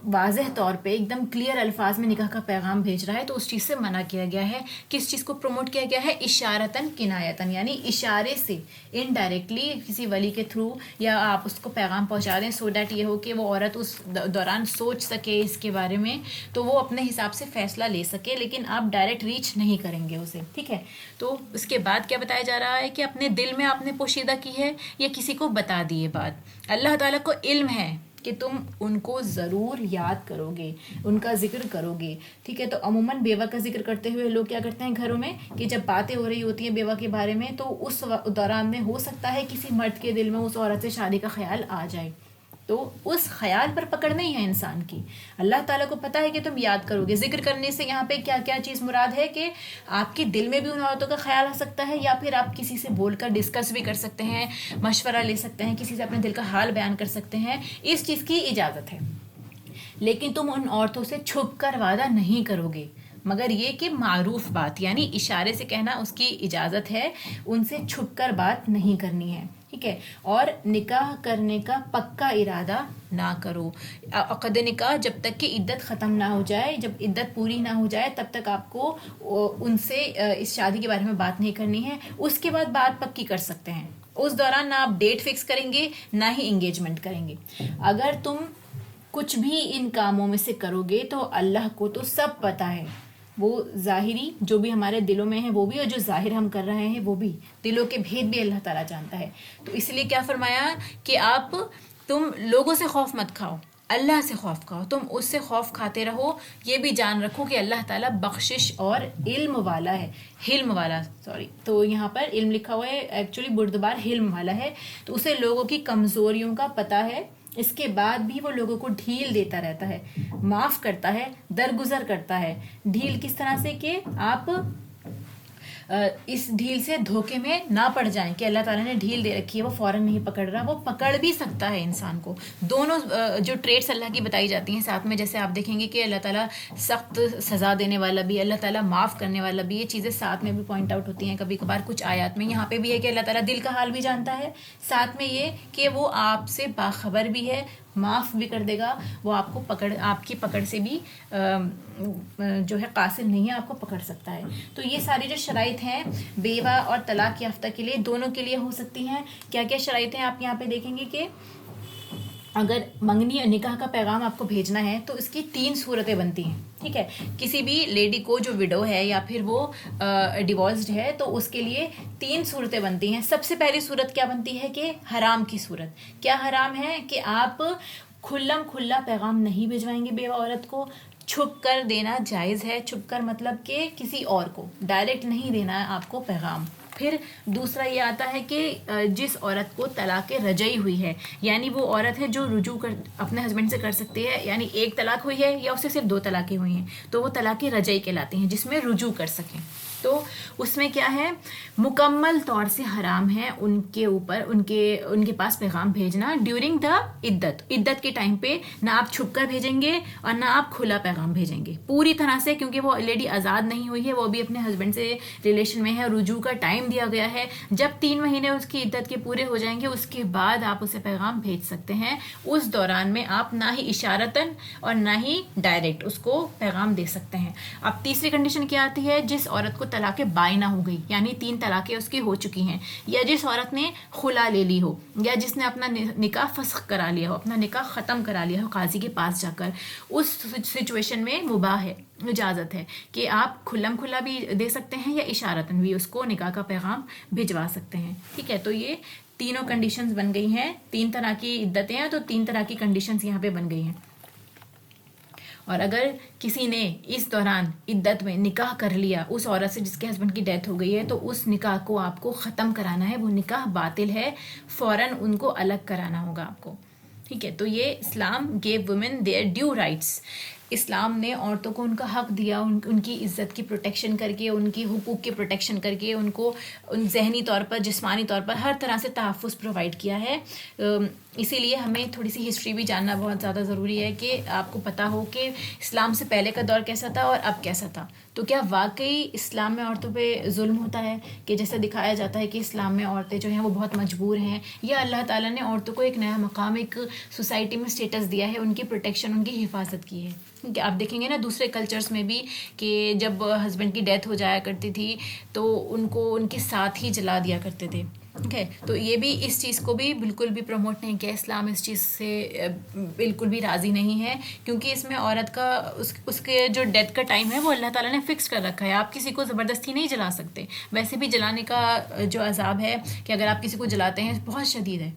واضح طور پہ ایک دم کلیئر الفاظ میں نکاح کا پیغام بھیج رہا ہے تو اس چیز سے منع کیا گیا ہے. کس چیز کو پروموٹ کیا گیا ہے؟ اشارتاً کنایتاً، یعنی اشارے سے انڈائریکٹلی کسی ولی کے تھرو یا آپ اس کو پیغام پہنچا دیں سو دیٹ یہ ہو کہ وہ عورت اس دوران سوچ سکے اس کے بارے میں، تو وہ اپنے حساب سے فیصلہ لے سکے، لیکن آپ ڈائریکٹ ریچ نہیں کریں گے اسے. ٹھیک ہے. تو اس کے بعد کیا بتایا جا رہا ہے کہ اپنے دل میں آپ نے پوشیدہ کی ہے یا کسی کو بتا دی یہ بات. اللہ تعالیٰ کو علم ہے کہ تم ان کو ضرور یاد کرو گے، ان کا ذکر کرو گے. ٹھیک ہے. تو عموماً بیوہ کا ذکر کرتے ہوئے لوگ کیا کرتے ہیں گھروں میں کہ جب باتیں ہو رہی ہوتی ہیں بیوہ کے بارے میں تو اس دوران میں ہو سکتا ہے کسی مرد کے دل میں اس عورت سے شادی کا خیال آ جائے، تو اس خیال پر پکڑ نہیں ہے انسان کی. اللہ تعالیٰ کو پتہ ہے کہ تم یاد کرو گے. ذکر کرنے سے یہاں پہ کیا کیا چیز مراد ہے کہ آپ کے دل میں بھی ان عورتوں کا خیال آ سکتا ہے، یا پھر آپ کسی سے بول کر ڈسکس بھی کر سکتے ہیں، مشورہ لے سکتے ہیں، کسی سے اپنے دل کا حال بیان کر سکتے ہیں. اس چیز کی اجازت ہے. لیکن تم ان عورتوں سے چھپ کر وعدہ نہیں کرو گے، مگر یہ کہ معروف بات، یعنی اشارے سے کہنا اس کی اجازت ہے، ان سے چھپ کر بات نہیں کرنی ہے. ٹھیک ہے. اور نکاح کرنے کا پکا ارادہ نہ کرو. عقد نکاح جب تک کہ عدت ختم نہ ہو جائے، جب عدت پوری نہ ہو جائے تب تک آپ کو ان سے اس شادی کے بارے میں بات نہیں کرنی ہے. اس کے بعد بات پکی کر سکتے ہیں. اس دوران نہ آپ ڈیٹ فکس کریں گے نہ ہی انگیجمنٹ کریں گے. اگر تم کچھ بھی ان کاموں میں سے کرو گے تو اللہ کو تو سب پتہ ہے. وہ ظاہری جو بھی ہمارے دلوں میں ہے وہ بھی، اور جو ظاہر ہم کر رہے ہیں وہ بھی، دلوں کے بھید بھی اللہ تعالیٰ جانتا ہے. تو اس لیے کیا فرمایا کہ تم لوگوں سے خوف مت کھاؤ، اللہ سے خوف کھاؤ. تم اس سے خوف کھاتے رہو، یہ بھی جان رکھو کہ اللہ تعالیٰ بخشش اور علم والا ہے. حلم والا، تو یہاں پر علم لکھا ہوا ہے، ایکچولی بردبار حلم والا ہے. تو اسے لوگوں کی کمزوریوں کا پتہ ہے، اس کے بعد بھی وہ لوگوں کو ڈھیل دیتا رہتا ہے، معاف کرتا ہے، درگزر کرتا ہے. ڈھیل کس طرح سے کہ آپ اس ڈھیل سے دھوکے میں نہ پڑ جائیں کہ اللہ تعالیٰ نے ڈھیل دے رکھی ہے، وہ فوراً نہیں پکڑ رہا، وہ پکڑ بھی سکتا ہے انسان کو. دونوں جو ٹریٹس اللہ کی بتائی جاتی ہیں ساتھ میں، جیسے آپ دیکھیں گے کہ اللہ تعالیٰ سخت سزا دینے والا بھی، اللہ تعالیٰ معاف کرنے والا بھی، یہ چیزیں ساتھ میں بھی پوائنٹ آؤٹ ہوتی ہیں کبھی کبھار کچھ آیات میں. یہاں پہ بھی ہے کہ اللہ تعالیٰ دل کا حال بھی جانتا ہے، ساتھ میں یہ کہ وہ آپ سے باخبر بھی ہے، معاف بھی کر دے گا. وہ آپ کی پکڑ سے بھی جو ہے قاصر نہیں ہے، آپ کو پکڑ سکتا ہے. تو یہ ساری جو شرائط ہیں بیوہ اور طلاق یافتہ کے لیے، دونوں کے لیے ہو سکتی ہیں. کیا کیا شرائط ہیں آپ یہاں پہ دیکھیں گے کہ اگر منگنی نکاح کا پیغام آپ کو بھیجنا ہے تو اس کی 3 صورتیں بنتی ہیں. ٹھیک ہے. کسی بھی لیڈی کو جو وڈو ہے یا پھر وہ ڈیورسڈ ہے تو اس کے لیے 3 صورتیں بنتی ہیں. سب سے پہلی صورت کیا بنتی ہے کہ حرام کی صورت. کیا حرام ہے کہ آپ کھلم کھلا پیغام نہیں بھجوائیں گے بیوہ عورت کو. چھپ کر دینا جائز ہے. چھپ کر مطلب کہ کسی اور کو ڈائریکٹ نہیں دینا ہے آپ کو پیغام. پھر دوسرا یہ آتا ہے کہ جس عورت کو طلاق رجعی ہوئی ہے، یعنی وہ عورت ہے جو رجوع اپنے ہسبینڈ سے کر سکتی ہے، یعنی ایک طلاق ہوئی ہے یا اسے صرف 2 طلاقیں ہوئی ہیں تو وہ طلاق رجعی کہلاتی ہیں، جس میں رجوع کر سکیں. تو اس میں کیا ہے، مکمل طور سے حرام ہے ان کے اوپر ان کے پاس پیغام بھیجنا ڈیورنگ دا عدت کے ٹائم پہ. نہ آپ چھپ کر بھیجیں گے اور نہ آپ کھلا پیغام بھیجیں گے پوری طرح سے، کیونکہ وہ لیڈی آزاد نہیں ہوئی ہے، وہ بھی اپنے ہسبینڈ سے ریلیشن میں ہے. رجوع کا ٹائم دیا گیا ہے، جب 3 مہینے اس کی عدت کے پورے ہو جائیں گے اس کے بعد آپ اسے پیغام بھیج سکتے ہیں. اس دوران میں آپ نہ ہی اشارتاً اور نہ ہی ڈائریکٹ اس کو پیغام دے سکتے ہیں. اب تیسری کنڈیشن کیا آتی ہے، جس عورت کو طلاق بائنہ ہو گئی، یعنی 3 طلاقیں اس کی ہو چکی ہیں، یا جس عورت نے خلا لے لی ہو، یا جس نے اپنا نکاح فسخ کرا لیا ہو، اپنا نکاح ختم کرا لیا ہو قاضی کے پاس جا کر. اس سچویشن میں مباح ہے، اجازت ہے کہ آپ کھلم کھلا بھی دے سکتے ہیں یا اشارتاً بھی اس کو نکاح کا پیغام بھجوا سکتے ہیں. ٹھیک ہے. تو یہ تینوں کنڈیشنز بن گئی ہیں. 3 طرح کی عدتیں ہیں تو 3 طرح کی کنڈیشنز یہاں پہ بن گئی ہیں. اور اگر کسی نے اس دوران عدت میں نکاح کر لیا اس عورت سے جس کے ہسبینڈ کی ڈیتھ ہو گئی ہے، تو اس نکاح کو آپ کو ختم کرانا ہے. وہ نکاح باطل ہے، فوراً ان کو الگ کرانا ہوگا آپ کو. ٹھیک ہے. تو یہ Islam gave women their due rights. اسلام نے عورتوں کو ان کا حق دیا، ان کی عزت کی پروٹیکشن کر کے، ان کی حقوق کی پروٹیکشن کر کے، ان کو ذہنی طور پر، جسمانی طور پر ہر طرح سے تحفظ پرووائڈ کیا ہے. اسی لیے ہمیں تھوڑی سی ہسٹری بھی جاننا بہت زیادہ ضروری ہے کہ آپ کو پتہ ہو کہ اسلام سے پہلے کا دور کیسا تھا اور اب کیسا تھا. تو کیا واقعی اسلام میں عورتوں پہ ظلم ہوتا ہے کہ جیسا دکھایا جاتا ہے کہ اسلام میں عورتیں جو ہیں وہ بہت مجبور ہیں، یا اللہ تعالیٰ نے عورتوں کو ایک نیا مقام، ایک سوسائٹی میں اسٹیٹس دیا ہے، ان کی پروٹیکشن، ان کی حفاظت کی ہے؟ کہ آپ دیکھیں گے نا دوسرے کلچرز میں بھی کہ جب ہسبینڈ کی ڈیتھ ہو جایا کرتی تھی تو ان کو ان کے ساتھ ہی جلا دیا کرتے تھے. ٹھیک ہے، تو یہ بھی اس چیز کو بھی بالکل بھی پروموٹ نہیں کیا. اسلام اس چیز سے بالکل بھی راضی نہیں ہے، کیونکہ اس میں عورت کا اس کے جو ڈیتھ کا ٹائم ہے وہ اللہ تعالیٰ نے فکس کر رکھا ہے. آپ کسی کو زبردستی نہیں جلا سکتے. ویسے بھی جلانے کا جو عذاب ہے کہ اگر آپ کسی کو جلاتے ہیں بہت شدید ہے.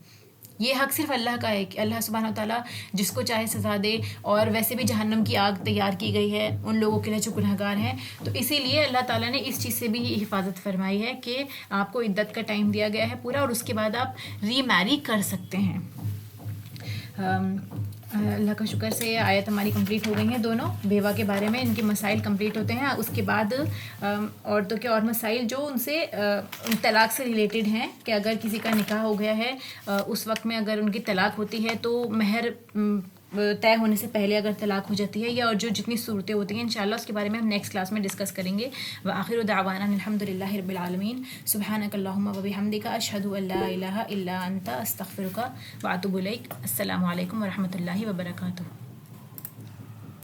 یہ حق صرف اللہ کا ہے کہ اللہ سبحانہ و تعالیٰ جس کو چاہے سزا دے، اور ویسے بھی جہنم کی آگ تیار کی گئی ہے ان لوگوں کے لیے جو گنہگار ہیں. تو اسی لیے اللہ تعالیٰ نے اس چیز سے بھی حفاظت فرمائی ہے کہ آپ کو عدت کا ٹائم دیا گیا ہے پورا، اور اس کے بعد آپ ری میری کر سکتے ہیں. اللہ کا شکر سے آیت ہماری کمپلیٹ ہو گئی ہیں دونوں. بیوہ کے بارے میں ان کے مسائل کمپلیٹ ہوتے ہیں. اس کے بعد عورتوں کے اور مسائل جو ان سے طلاق سے ریلیٹڈ ہیں کہ اگر کسی کا نکاح ہو گیا ہے اس وقت میں اگر ان کی طلاق ہوتی ہے تو مہر طے ہونے سے پہلے اگر طلاق ہو جاتی ہے، یا اور جو جتنی صورتیں ہوتی ہیں انشاءاللہ اس کے بارے میں ہم نیکسٹ کلاس میں ڈسکس کریں گے. وآخر دعوانا الحمدللہ رب العالمین. سبحانک اللہم وبحمدک، اشہد ان لا الہ الا انت، استغفرک واتوب الیک. السلام علیکم ورحمۃ اللہ وبرکاتہ.